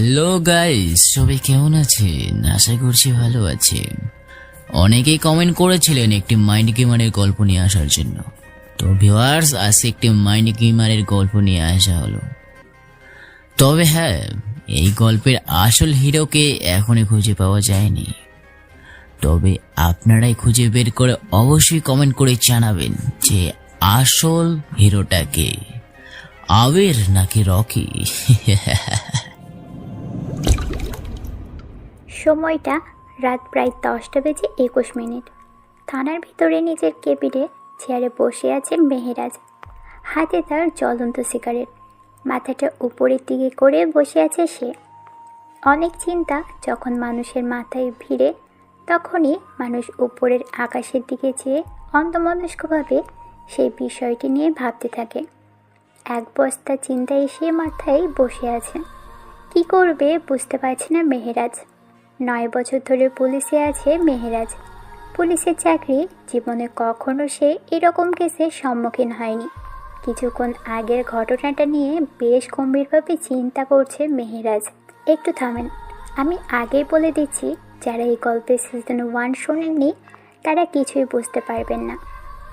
Hello guys, সবাই কেমন আছেন? আশা করছি ভালো আছেন। অনেকেই কমেন্ট করেছিলেন একটি মাইন্ড গেমারের গল্প নিয়ে আসার জন্য। তো ভিউয়ার্স, আজকে একটি মাইন্ড গেমারের গল্প নিয়ে আসা হলো। তবে হ্যাঁ, এই গল্পের আসল হিরোকে এখনই খুঁজে পাওয়া যায়নি। তবে আপনারাই খুঁজে বের করে অবশ্যই কমেন্ট করে জানাবেন যে আসল হিরোটাকে, আবির নাকি রকি। সময়টা রাত প্রায় 10:21। থানার ভিতরে নিজের কেবিনে চেয়ারে বসে আছে মেহেরাজ। হাতে তার জ্বলন্ত সিগারেট, মাথাটা উপরের দিকে করে বসে আছে সে। অনেক চিন্তা যখন মানুষের মাথায় ভিড়ে, তখনই মানুষ উপরের আকাশের দিকে চেয়ে অন্যমনস্কভাবে সেই বিষয়টি নিয়ে ভাবতে থাকে। এক বস্তা চিন্তায় সে মাথায় বসে আছে। কি করবে বুঝতে পারছে না মেহেরাজ। 9 বছর ধরে পুলিশে আছে মেহেরাজ। পুলিশের চাকরি, জীবনে কখনো সে এরকম কেসের সম্মুখীন হয়নি। কিছুক্ষণ আগের ঘটনাটা নিয়ে বেশ গম্ভীরভাবে চিন্তা করছে মেহেরাজ। একটু থামেন, আমি আগেই বলে দিচ্ছি, যারা এই গল্পের সিজন 1 শোনেননি তারা কিছুই বুঝতে পারবেন না।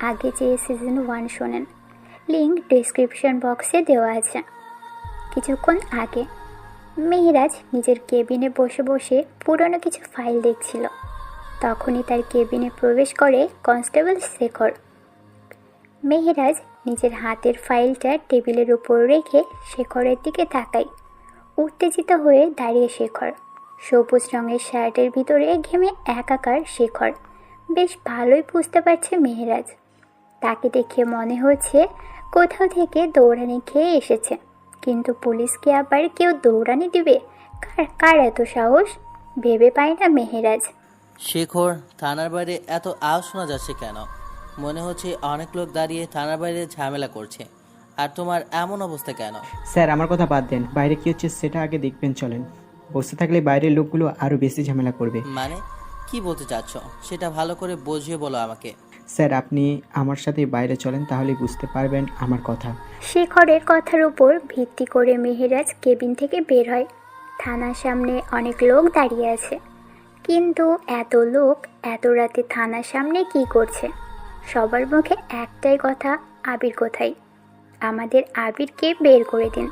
আগে যে সিজন 1 শোনেন, লিঙ্ক ডিসক্রিপশন বক্সে দেওয়া আছে। কিছুক্ষণ আগে মেহেরাজ নিজের কেবিনে বসে বসে পুরনো কিছু ফাইল দেখছিল। তখনই তার কেবিনে প্রবেশ করে কনস্টেবল শেখর। মেহেরাজ নিজের হাতের ফাইলটা টেবিলের উপর রেখে শেখরের দিকে তাকায়। উত্তেজিত হয়ে দাঁড়িয়ে শেখর। সবুজ রঙের শার্টের ভিতরে ঘেমে একাকার শেখর। বেশ ভালোই বুঝতে পারছে মেহেরাজ। তাকে দেখে মনে হচ্ছে কোথাও থেকে দৌড়ানি খেয়ে এসেছে। কিন্তু পুলিশকে আবার কেউ দৌড়ানি দিবে? কার এত সাহস? ভেবে পায় না মেহেরাজ। শেখর, থানার বাইরে এত আওয়াজ শোনা যাচ্ছে কেন? মনে হচ্ছে অনেক লোক দাঁড়িয়ে থানার বাইরে ঝামেলা করছে। আর তোমার এমন অবস্থা কেন? স্যার, আমার কথা বাদ দেন, বাইরে কি হচ্ছে সেটা আগে দেখবেন। চলেন, বসে থাকলে বাইরের লোকগুলো আরও বেশি ঝামেলা করবে। মানে কি বলতে চাচ্ছ সেটা ভালো করে বুঝিয়ে বলো আমাকে। স্যার, আপনি আমার সাথে বাইরে চলেন, তাহলে বুঝতে পারবেন আমার কথা। শেখরের কথার উপর ভিত্তি করে মেহেরাজ কেবিন থেকে বের হয়। থানার সামনে অনেক লোক দাঁড়িয়ে আছে, কিন্তু এত লোক এত রাতে থানার সামনে কি করছে? সবার মুখে একটাই কথা, আবির কোথায়? আমাদের আবিরকে বের করে দিন।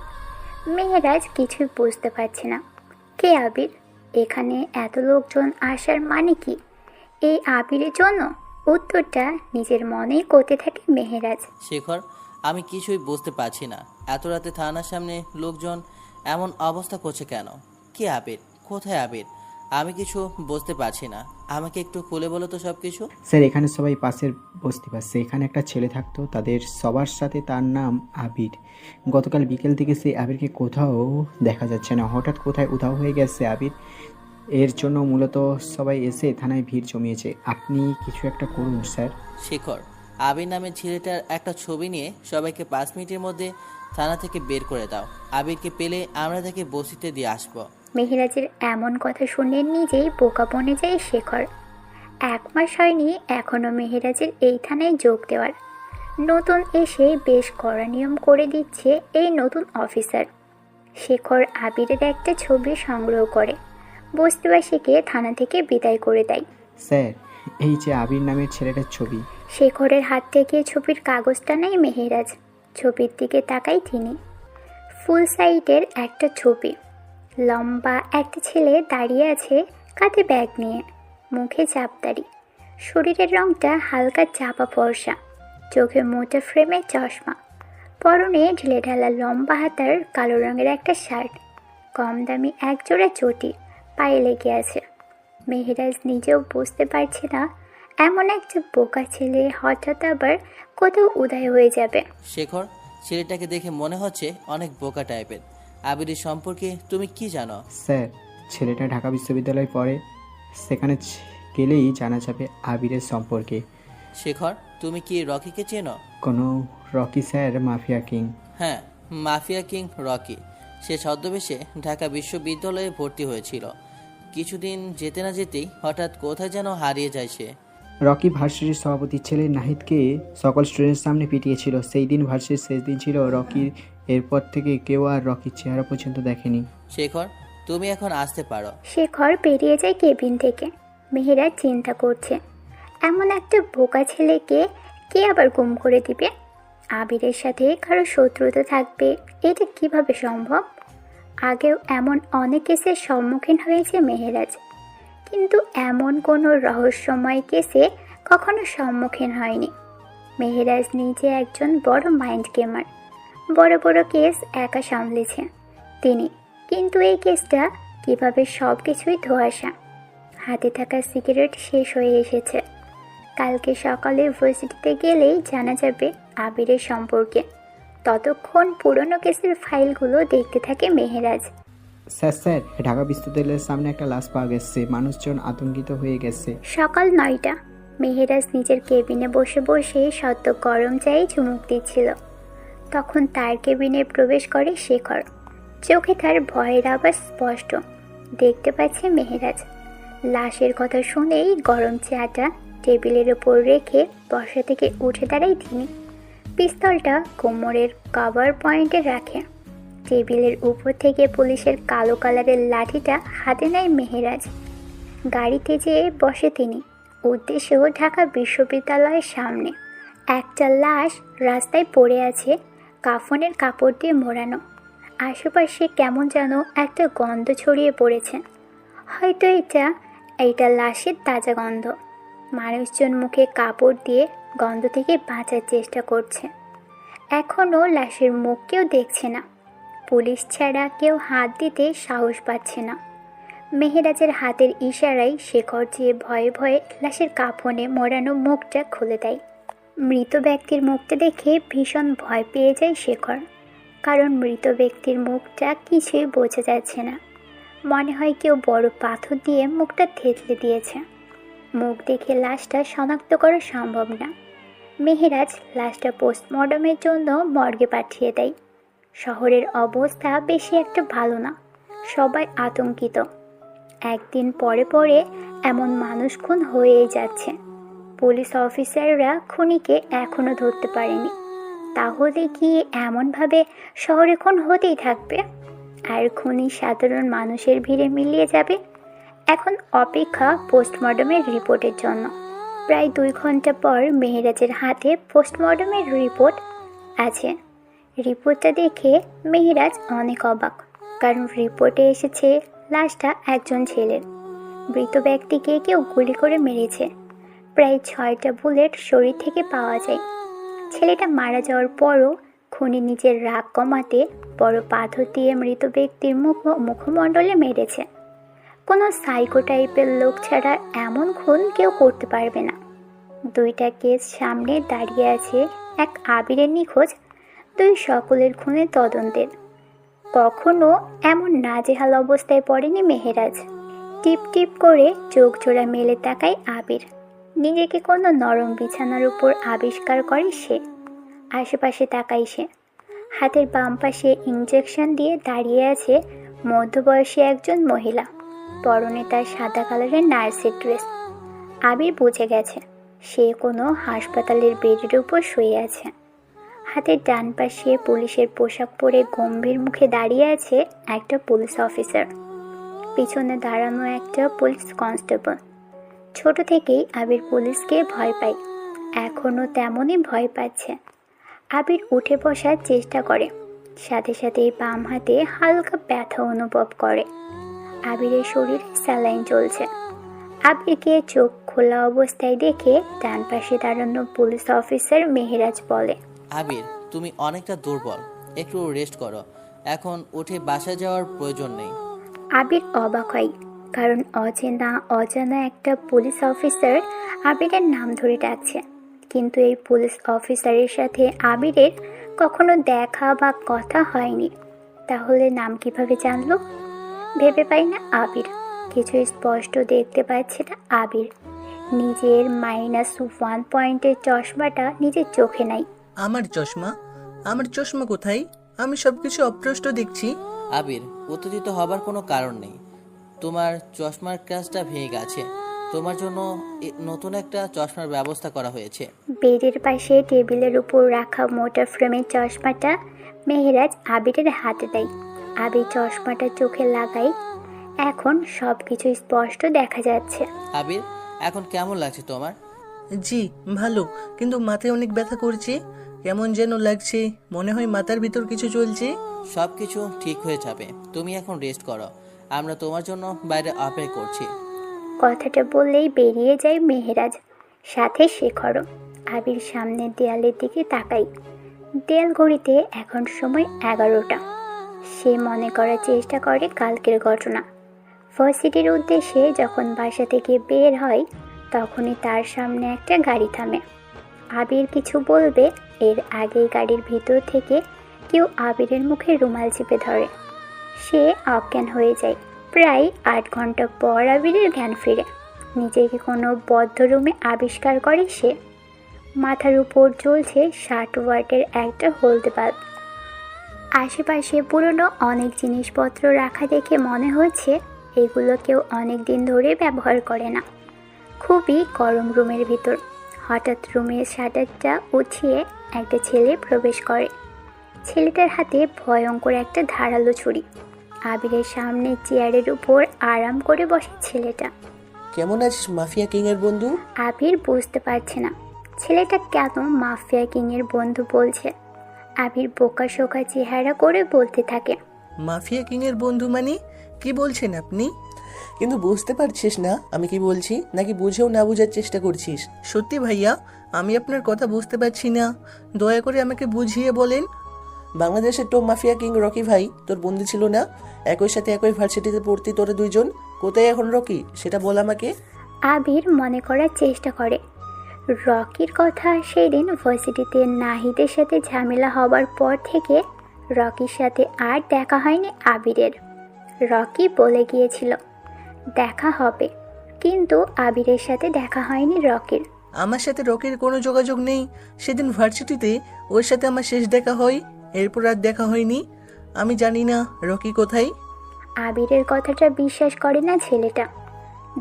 মেহেরাজ কিছুই বুঝতে পারছে না। কে আবির? এখানে এত লোকজন আসার মানে কি? এই আবিরের জন্য? উত্তরটা নিজের মনেই করতে থাকে মেহেরাজ। শেখর, আমি কিছুই বুঝতে পারছি না। এত রাতে থানার সামনে লোকজন এমন অবস্থা করছে কেন? কে আবির? কোথায় আবির? আমি কিছু বুঝতে পারছি না। আমাকে একটু খুলে বলো তো সব কিছু। স্যার, এখানে সবাই পাশের বসতে পারছে। এখানে একটা ছেলে থাকতো, তাদের সবার সাথে, তার নাম আবির। গতকাল বিকেল থেকে সেই আবিরকে কোথাও দেখা যাচ্ছে না। হঠাৎ কোথায় উধাও হয়ে গেছে আবির। এর জন্য মূলত সবাই এসে থানায় ভিড় জমিয়েছে। আপনি কিছু একটা করুন স্যার। শেখর, আবির নামের ছেলেটার একটা ছবি নিয়ে সবাইকে 5 মিনিটের মধ্যে থানা থেকে বের করে দাও। আবিরকে পেলে আমরা তাকে বসিতে দিয়ে আসবো। মেহেরাজের এমন কথা শুনে নিজেই বোকা বনে যায় শেখর। 1 মাস হয়নি এখনও মেহেরাজের এই থানায় যোগ দেওয়ার। নতুন এসে বেশ কড়া নিয়ম করে দিচ্ছে এই নতুন অফিসার। শেখর আবিরের একটা ছবি সংগ্রহ করে বস্তিবাসীকে থানা থেকে বিদায় করে দেয়। স্যার, এই যে আবির নামের ছেলেটার ছবি। শেখরের হাত থেকে ছবির কাগজটা নেয় মেহেরাজ। ছবির দিকে তাকায় তিনি। ফুল সাইডের একটা ছবি। লম্বা একটা ছেলে দাঁড়িয়ে আছে কাঁধে ব্যাগ নিয়ে, মুখে চাপদাড়ি, শরীরের রংটা হালকা চাপা ফর্সা, চোখে মোটা ফ্রেমের চশমা, পরনে ঢিলেঢালা লম্বা হাতার কালো রঙের একটা শার্ট, কম দামি একজোড়া চটি পায়ে লেগে আছে। মেহেরাজ নিজেও বুঝতে পারছে না এমন একটা বোকা ছেলে হঠাৎ আবার কোথাও উদয় হয়ে যাবে। শেখর, ছেলেটাকে দেখে মনে হচ্ছে অনেক বোকা টাইপের। আবিরের সম্পর্কে তুমি কি জানো? স্যার, ছেলেটা ঢাকা বিশ্ববিদ্যালয়ে পড়ে। সেখানে গেলেই জানা যাবে আবিরের সম্পর্কে। শেখর, তুমি কি রকিকে চেনো? কোনো রকি স্যার, মাফিয়া কিং। হ্যাঁ, মাফিয়া কিং রকি। সে ছদ্মবেশে ঢাকা বিশ্ববিদ্যালয়ে ভর্তি হয়েছিল। কিছুদিন যেতে না যেতেই হঠাৎ কোথায় যেন হারিয়ে যায় সে। রকি ভার্সিটির সভাপতির ছেলে নাহিদকে সকল স্টুডেন্টের সামনে পিটিয়েছিল। সেই দিন ভার্সিটির শেষ দিন ছিল রকির। এরপর থেকে কেউ আর রকির চেহারা পর্যন্ত দেখেনি। শেখর, তুমি এখন আসতে পারো। শেখর বেরিয়ে যায় কেবিন থেকে। মেহেরাজ চিন্তা করছে, এমন একটা বোকা ছেলেকে কে আবার গুম করে দিবে? আবিরের সাথে কারো শত্রুতা থাকবে, এটা কিভাবে সম্ভব? আগেও এমন অনেক কেসের সম্মুখীন হয়েছে মেহেরাজ, কিন্তু এমন কোনো রহস্যময় কেসে কখনো সম্মুখীন হয়নি। মেহেরাজ নিজে একজন বড় মাইন্ড গেমার, বড় বড় কেস একা সামলেছে তিনি, কিন্তু এই কেসটা কিভাবে সব কিছুই ধোঁয়াশা। হাতে থাকা সিগারেট শেষ হয়ে এসেছে। কালকে সকালে ভার্সিটিতে গেলেই জানা যাবে আবিরের সম্পর্কে। ততক্ষণ পুরনো কেসের ফাইলগুলো দেখতে থাকে মেহেরাজ। স্যার, ঢাকা বিশ্ববিদ্যালয়ের সামনে একটা লাশ পাওয়া গেছে। মানুষজন আতঙ্কিত হয়ে গেছে। সকাল 9টা। মেহেরাজ নিজের কেবিনে বসে বসে সদ্য গরম চায়ে চুমুক দিচ্ছিল। তখন তার কেবিনে প্রবেশ করে শেখর। চোখে তার ভয়ের আওয়াজ স্পষ্ট। দেখতে পাচ্ছে মেহেরাজ। লাশের কথা শুনেই গরম চাটা টেবিলের ওপর রেখে বসা থেকে উঠে দাঁড়ায় তিনি। পিস্তলটা কোমরের কভার পয়েন্টে রাখে। টেবিলের উপর থেকে পুলিশের কালো কালারের লাঠিটা হাতে নেয় মেহেরাজ। গাড়িতে যেয়ে বসে তিনি। উদ্দেশ্য ঢাকা বিশ্ববিদ্যালয়ের সামনে। একটা লাশ রাস্তায় পড়ে আছে, কাফনের কাপড় দিয়ে মোড়ানো। আশেপাশে কেমন যেন একটা গন্ধ ছড়িয়ে পড়েছে। হয়তো এইটা লাশের তাজা গন্ধ। মানুষজন মুখে কাপড় দিয়ে গন্ধ থেকে বাঁচার চেষ্টা করছে। এখনও লাশের মুখ কেউ দেখছে না। পুলিশ ছাড়া কেউ হাত দিতে সাহস পাচ্ছে না। মেহেরাজের হাতের ইশারায় শেখর যে ভয়ে ভয়ে লাশের কাফনে মোড়ানো মুখটা খুলে দেয়। মৃত ব্যক্তির মুখটা দেখে ভীষণ ভয় পেয়ে যায় শেখর, কারণ মৃত ব্যক্তির মুখটা কিছুই বোঝা যাচ্ছে না। মনে হয় কেউ বড় পাথর দিয়ে মুখটা থেতলে দিয়েছে। মুখ দেখে লাশটা শনাক্ত করা সম্ভব না। মেহেরাজ লাশটা পোস্টমর্টমের জন্য মর্গে পাঠিয়ে দেয়। শহরের অবস্থা বেশি একটা ভালো না, সবাই আতঙ্কিত। একদিন পরে পরে এমন মানুষ খুন হয়েই যাচ্ছে। পুলিশ অফিসাররা খুনিকে এখনো ধরতে পারেনি। তাহলে কি এমনভাবে শহরে খুন হতেই থাকবে, আর খুনি সাধারণ মানুষের ভিড়ে মিলিয়ে যাবে? এখন অপেক্ষা পোস্টমর্টমের রিপোর্টের জন্য। প্রায় 2 ঘন্টা পর মেহেরাজের হাতে পোস্টমর্টমের রিপোর্ট আছে। রিপোর্টটা দেখে মেহেরাজ অনেক অবাক, কারণ রিপোর্টে এসেছে লাশটা একজন ছেলের। মৃত ব্যক্তিকে কেউ গুলি করে মেরেছে। প্রায় 6টা বুলেট শরীর থেকে পাওয়া যায়। ছেলেটা মারা যাওয়ার পরও খুনি নিজের রাগ কমাতে বড় পাথর দিয়ে মৃত ব্যক্তির মুখমণ্ডলে মেরেছে। কোনো সাইকো টাইপের লোক ছাড়া এমন খুন কেউ করতে পারবে না। 2টা কেস সামনে দাঁড়িয়ে আছে, এক আবিরের নিখোঁজ, 2 সকলের খুনের তদন্তের। কখনো এমন নাজেহাল অবস্থায় পড়েনি মেহেরাজ। টিপ টিপ করে চোখ জোড়া মেলে তাকায় আবির। নিজেকে কোনো নরম বিছানার উপর আবিষ্কার করে সে। আশেপাশে তাকায় সে। হাতের বাম পাশে ইঞ্জেকশন দিয়ে দাঁড়িয়ে আছে মধ্যবয়সী একজন মহিলা। পরনে তার সাদা কালারের নার্সের ড্রেস। আবির বুঝে গেছে সে কোনো হাসপাতালের বেডের উপর শুয়ে আছে। হাতের ডান পাশে পুলিশের পোশাক পরে গম্ভীর মুখে দাঁড়িয়ে আছে একটা পুলিশ অফিসার। পিছনে দাঁড়ানো একটা পুলিশ কনস্টেবল। ছোট থেকেই আবির পুলিশকে ভয় পায়, এখনও তেমনই ভয় পাচ্ছে। আবির উঠে বসার চেষ্টা করে, সাথে সাথেই বাম হাতে হালকা ব্যথা অনুভব করে। আবিরের শরীরে স্যালাইন চলছে। আবিরকে চোখ খোলা অবস্থায় দেখে ডান পাশে দাঁড়ানো পুলিশ অফিসার মেহেরাজ বলে, আবির, তুমি অনেকটা দুর্বল, একটু রেস্ট করো। এখন উঠে বাসায় যাওয়ার প্রয়োজন নেই। আবির অবাক হয়, কারণ অজানা একটা পুলিশ অফিসার আবিরের নাম ধরে ডাকছে। কিন্তু এই পুলিশ অফিসারের সাথে আবিরের কখনো দেখা বা কথা হয়নি। তাহলে নাম কিভাবে জানলো? ভেবে পায় না আবির। কিছু স্পষ্ট দেখতে পাচ্ছে না আবির। নিজের -1 পয়েন্টের চশমাটা নিজের চোখে নাই। আমার চশমা কোথায়? আমি সবকিছু অপ্রষ্ট দেখছি। আবির, উত্তেজিত হবার কোনো কারণ নেই। তোমার চশমার কাঁচটা ভেঙে গেছে। তোমার জন্য নতুন একটা চশমার ব্যবস্থা করা হয়েছে। বেডের পাশে টেবিলের উপর রাখা মোটা ফ্রেমের চশমাটা মেহেরাজ আবিরের হাতে দেয়। আবির চশমাটা চোখে লাগায়। এখন সব কিছু স্পষ্ট দেখা যাচ্ছে। আবির, এখন কেমন লাগছে তোমার? জি ভালো, কিন্তু মাথায় অনেক ব্যথা করছে, কেমন যেন লাগছে, মনে হয় মাথার ভিতর কিছু চলছে। সব কিছু ঠিক হয়ে যাবে, তুমি এখন রেস্ট করো, আমরা তোমার জন্য বাইরে অপেক্ষা করছি। কথাটা বললেই বেরিয়ে যায় মেহেরাজ, সাথে শেখরও। আবির সামনের দেয়ালের দিকে তাকাই। দেয়াল ঘড়িতে এখন সময় 11টা। সে মনে করার চেষ্টা করে কালকের ঘটনা। ভার্সিটির উদ্দেশ্যে যখন বাসা থেকে বের হয় তখনই তার সামনে একটা গাড়ি থামে। আবির কিছু বলবে এর আগেই গাড়ির ভিতর থেকে কেউ আবিরের মুখে রুমাল চেপে ধরে। সে অজ্ঞান হয়ে যায়। প্রায় 8 ঘন্টা পর আবিরের জ্ঞান ফিরে। নিজেকে কোনো বদ্ধ রুমে আবিষ্কার করে সে। মাথার উপর জ্বলছে 60 ওয়াটের একটা হলদে বাল্ব। আশেপাশে পুরনো অনেক জিনিসপত্র রাখা দেখে মনে হচ্ছে এগুলো কেউ অনেক দিন ধরে ব্যবহার করে না। খুবই গরম রুমের ভিতর। হঠাৎ রুমের শাটারটা উঠিয়ে একটা ছেলে প্রবেশ করে। ছেলেটার হাতে ভয়ঙ্কর একটা ধারালো ছুরি। আবিরের সামনে চেয়ারের উপর আরাম করে বসে ছেলেটা। কেমন আছিস মাফিয়া কিং এর বন্ধু? আবির বুঝতে পারছে না ছেলেটা কেন মাফিয়া কিংয়ের বন্ধু বলছে। আবির বোকা শোকা চেহারা করে বলতে থাকে, মাফিয়া কিং এর বন্ধু মানে কি বলছেন আপনি? কিন্তু বুঝতে পারছিস না আমি কি বলছি, নাকি বুঝেও না বোঝার চেষ্টা করছিস? সত্যি ভাইয়া, আমি আপনার কথা বুঝতে পারছি না, দয়া করে আমাকে বুঝিয়ে বলেন। বাংলাদেশের টপ মাফিয়া কিং রকি ভাই তোর বন্ধু ছিল না? একই সাথে একই ভার্সিটিতে পড়তি তোরা দুইজন, কোথায় এখন রকি সেটা বল আমাকে। আবির মনে করার চেষ্টা করে। রকির কথা সেদিন ভার্সিটিতে নাহিদের সাথে ঝামেলা হবার পর থেকে রকির সাথে আর দেখা হয়নি আবিরের। রকি বলে গিয়েছিল দেখা হবে, কিন্তু আবিরের সাথে দেখা হয়নি রকির। আমার সাথে রকির কোনো যোগাযোগ নেই। সেদিন ভার্সিটিতে ওর সাথে আমার শেষ দেখা হয়, এরপর আর দেখা হয়নি। আমি জানি না রকি কোথায়। আবিরের কথাটা বিশ্বাস করে না ছেলেটা।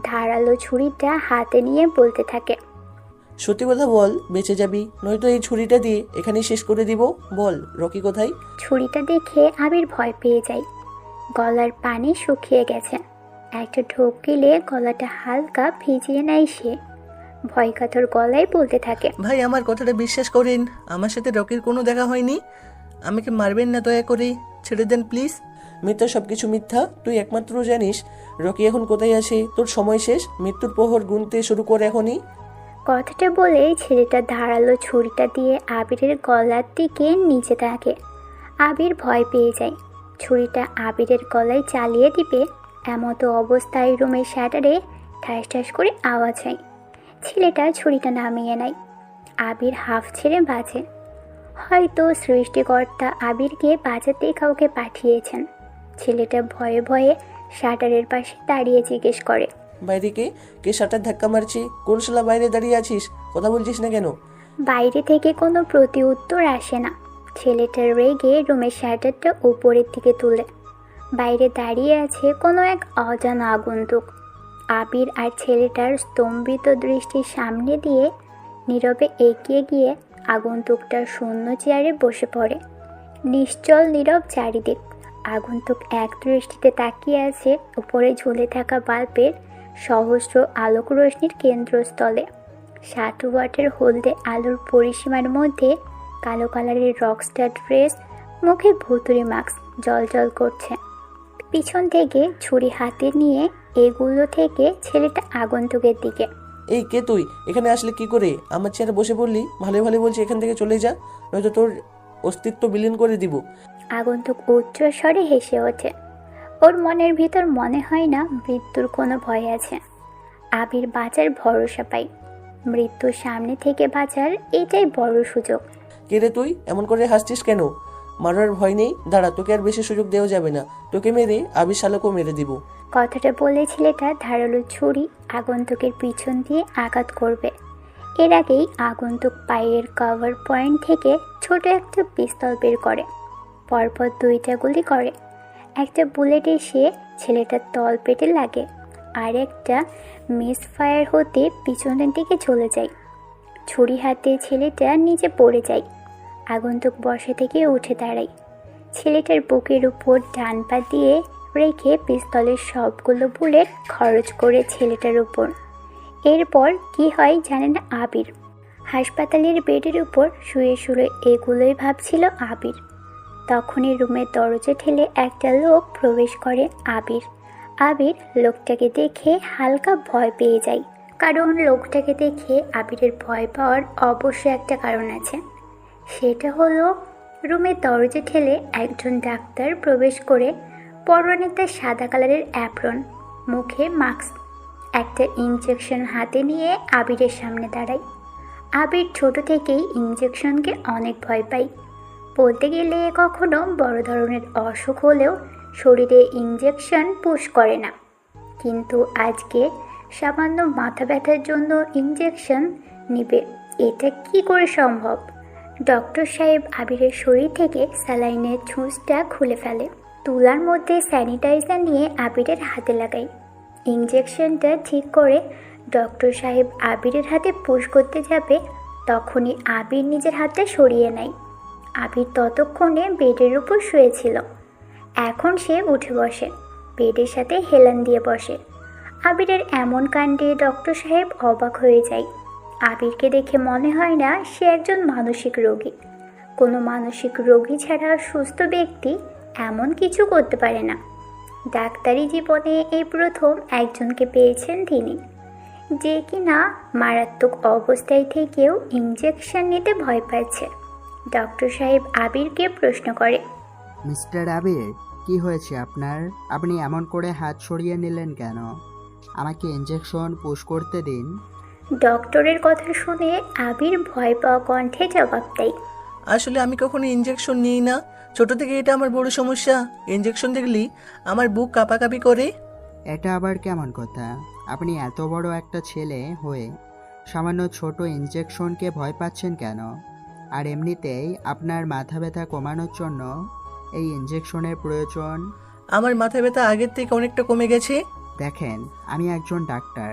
ধারালো ছুরিটা হাতে নিয়ে বলতে থাকে, সত্যি কথা বল, বেঁচে যাবি, নয়তো এই ছুরিটা দিয়ে এখানে শেষ করে দিব। বল রকি কোথায়? ছুরিটা দেখে আবির ভয় পেয়ে যায়। গলার পানি শুকিয়ে গেছে। একটা ঢোক গিলে গলাটা হালকা ভিজিয়ে নেয় সে। ভয় কাতর গলায় বলতে থাকে, ভাই আমার কথাটা বিশ্বাস করেন, আমার সাথে রকির কোনো দেখা হয়নি। আমাকে মারবেন না, দয়া করে ছেড়ে দেন প্লিজ। মিথ্যা, সবকিছু মিথ্যা। তুই একমাত্র জানিস রকি এখন কোথায় আছে। তোর সময় শেষ, মৃত্যুর প্রহর গুনতে শুরু করে এখনই। কথাটা বলে ছেলেটা ধারালো ছুরিটা দিয়ে আবিরের গলার দিকে নিচে থাকে। আবির ভয় পেয়ে যায়। ছুরিটা আবিরের গলায় চালিয়ে দিবে এমতো অবস্থায় রুমের শাটারে ঠাস ঠাস করে আওয়াজ হয়। ছেলেটা ছুরিটা নামিয়ে নেয়। আবির হাফ ছেড়ে বাঁচে। হয়তো সৃষ্টিকর্তা আবিরকে বাঁচাতে কাউকে পাঠিয়েছেন। ছেলেটা ভয়ে ভয়ে শাটারের পাশে দাঁড়িয়ে জিজ্ঞেস করে, বাইরে কে? কে শাটার ধাক্কা মারছে? কোন শালা বাইরে দাঁড়িয়ে আছিস? কথা বলছিস না কেন? বাইরে থেকে কোনো প্রতি উত্তর আসে না। ছেলেটা রেগে রুমের শাটারটা উপরের দিকে তুলে। বাইরে দাঁড়িয়ে আছে কোনো এক অজানা আগন্তুক। আবির আর ছেলেটার স্তম্ভিত দৃষ্টির সামনে দিয়ে নীরবে এগিয়ে গিয়ে আগন্তুকটার শূন্য চেয়ারে বসে পড়ে। নিশ্চল নীরব চারিদিক। আগন্তুক এক দৃষ্টিতে তাকিয়ে আছে উপরে ঝুলে থাকা বাল্বের সহস্র আলোক রশ্মির কেন্দ্রস্থলে। 60 ওয়াটের হলদে আলোর পরিসীমার মধ্যে কালো কালারের রকস্টার ড্রেস, মুখে ভুতুড়ে মাস্ক জলজল করছে। পিছন থেকে ছুরি হাতে নিয়ে এগুলো থেকে ছেলেটা আগন্তুকের দিকে। এই কে তুই? এখানে আসলে কি করে? আমার চেয়ারে বসে পড়লি? ভালো ভালো বলছি এখান থেকে চলে যা, নয়তো তোর অস্তিত্ব বিলীন করে দিব। আগন্তুক উচ্চ স্বরে হেসে ওঠে। ওর মনের ভিতর মনে হয় না মৃত্যুর কোনো ভয় আছে। আবির বাঁচার ভরসা পাই। মৃত্যুর সামনে থেকে বাঁচার এটাই বড় সুযোগ। কে রে তুই? এমন করে হাসছিস কেন? মারার ভয় নেই? দাঁড়া, তোকে আর বেশি সুযোগ দেওয়া যাবে না। তোকে মেরে আবির শালাকেও মেরে দিব। কথাটা বলে ছেলেটা ধারালো ছুরি আগন্তুকের পিছন দিয়ে আঘাত করবে। এর আগেই আগন্তুক পায়ের কভার পয়েন্ট থেকে ছোট একটা পিস্তল বের করে। পরপর 2টা গুলি করে। একটা বুলেট এসে ছেলেটার তল পেটে লাগে, আর একটা মিস ফায়ার হতে পিছনের দিকে চলে যায়। ছুরি হাতে ছেলেটা নিচে পড়ে যায়। আগন্তুক বসা থেকে উঠে দাঁড়ায়। ছেলেটার বুকের উপর ডান পা দিয়ে রেখে পিস্তলের সবগুলো বুলেট খরচ করে ছেলেটার উপর। এরপর কি হয় জানে না আবির। হাসপাতালের বেডের উপর শুয়ে শুয়ে এগুলোই ভাবছিল আবির। তখনই রুমের দরজা ঠেলে একটা লোক প্রবেশ করে আবির। আবির লোকটাকে দেখে হালকা ভয় পেয়ে যায়, কারণ লোকটাকে দেখে আবিরের ভয় পাওয়ার অবশ্যই একটা কারণ আছে। সেটা হলো রুমের দরজা ঠেলে একজন ডাক্তার প্রবেশ করে, পরনে তার সাদা কালারের অ্যাপ্রন, মুখে মাস্ক, একটা ইঞ্জেকশন হাতে নিয়ে আবিরের সামনে দাঁড়ায়। আবির ছোট থেকেই ইঞ্জেকশনকে অনেক ভয় পায়। বলতে গেলে কখনো বড় ধরনের অসুখ হলেও শরীরে ইঞ্জেকশন পুশ করে না, কিন্তু আজকে সামান্য মাথা ব্যথার জন্য ইঞ্জেকশন নেবে, এটা কি করে সম্ভব? ডক্টর সাহেব আবিরের শরীর থেকে স্যালাইনের ছুঁচটা খুলে ফেলে, তুলার মধ্যে স্যানিটাইজার নিয়ে আবিরের হাতে লাগায়। ইঞ্জেকশনটা ঠিক করে ডক্টর সাহেব আবিরের হাতে পুশ করতে যাবে, তখনই আবির নিজের হাতটা সরিয়ে নেয়। আবির ততক্ষণে বেডের উপর শুয়েছিল, এখন সে উঠে বসে, বেডের সাথে হেলান দিয়ে বসে। আবিরের এমন কাণ্ডে ডক্টর সাহেব অবাক হয়ে যায়। আবিরকে দেখে মনে হয় না সে একজন মানসিক রোগী। কোনো মানসিক রোগী ছাড়া সুস্থ ব্যক্তি এমন কিছু করতে পারে না। ডাক্তারি জীবনে এই প্রথম একজনকে পেয়েছেন তিনি, যে কিনা মারাত্মক অবস্থায় থেকেও ইঞ্জেকশন নিতে ভয় পাচ্ছে। ডক্টর সাহেব আবিরকে প্রশ্ন করে, মিস্টার আবির, কি হয়েছে আপনার? আপনি এমন করে হাত সরিয়ে নিলেন কেন? আমাকে ইঞ্জেকশন পুশ করতে দিন। ডক্টরের কথা শুনে আবির ভয় পাওয়া কণ্ঠে জবাব দেয়, আসলে আমি কখনো ইঞ্জেকশন নিই না, ছোট থেকে এটা আমার বড় সমস্যা। ইঞ্জেকশন দেখলেই আমার বুক কাঁপাকাঁপি করে। এটা আবার কেমন কথা? আপনি এত বড় একটা ছেলে হয়ে সামান্য ছোট ইঞ্জেকশনকে ভয় পাচ্ছেন কেন? আর এমনিতেই আপনার মাথা ব্যথা কমানোর জন্য এই ইঞ্জেকশনের প্রয়োজন। আমার মাথা ব্যথা আগের থেকে অনেকটা কমে গেছে। দেখেন, আমি একজন ডাক্তার,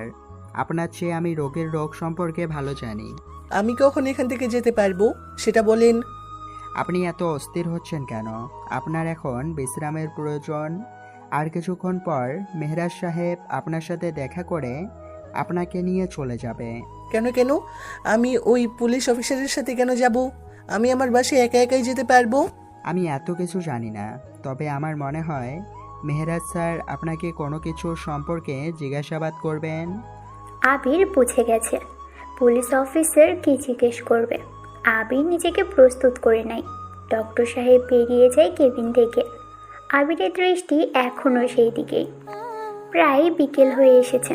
আপনার চেয়ে আমি রোগের রোগ সম্পর্কে ভালো জানি। আমি কখন এখান থেকে যেতে পারবো সেটা বলেন। আপনি এত অস্থির হচ্ছেন কেন? আপনার এখন বিশ্রামের প্রয়োজন। আর কিছুক্ষণ পর মেহরাজ সাহেব আপনার সাথে দেখা করে আপনাকে নিয়ে চলে যাবে। কেন কেন? আমি ওই পুলিশ অফিসারের সাথে কেন যাব? আমি আমার বাসায় একা একাই যেতে পারবো। আমি এত কিছু জানি না, তবে আমার মনে হয় মেহরাজ স্যার আপনাকে কোনো কিছু সম্পর্কে জিজ্ঞাসাবাদ করবেন। আবির বুঝে গেছে পুলিশ অফিসার কি জিজ্ঞেস করবে। আবির নিজেকে প্রস্তুত করে নেয়। ডক্টর সাহেব বেরিয়ে যায় কেবিন থেকে। আবিরের দৃষ্টি এখনও সেই দিকেই। প্রায় বিকেল হয়ে এসেছে।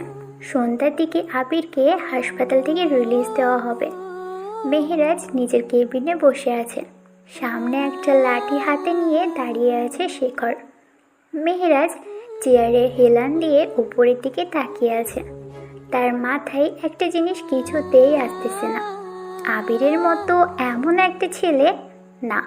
সন্ধ্যার দিকে আবিরকে হাসপাতাল থেকে রিলিজ দেওয়া হবে। মেহেরাজ নিজের কেবিনে বসে আছে। সামনে একটা লাঠি হাতে নিয়ে দাঁড়িয়ে আছে শেখর। মেহেরাজ চেয়ারে হেলান দিয়ে উপরের দিকে তাকিয়ে আছে। তার মাথায় একটা জিনিস কিছুতেই আসতেছে না। আবিরের মতো এমন একটা ছেলে, না,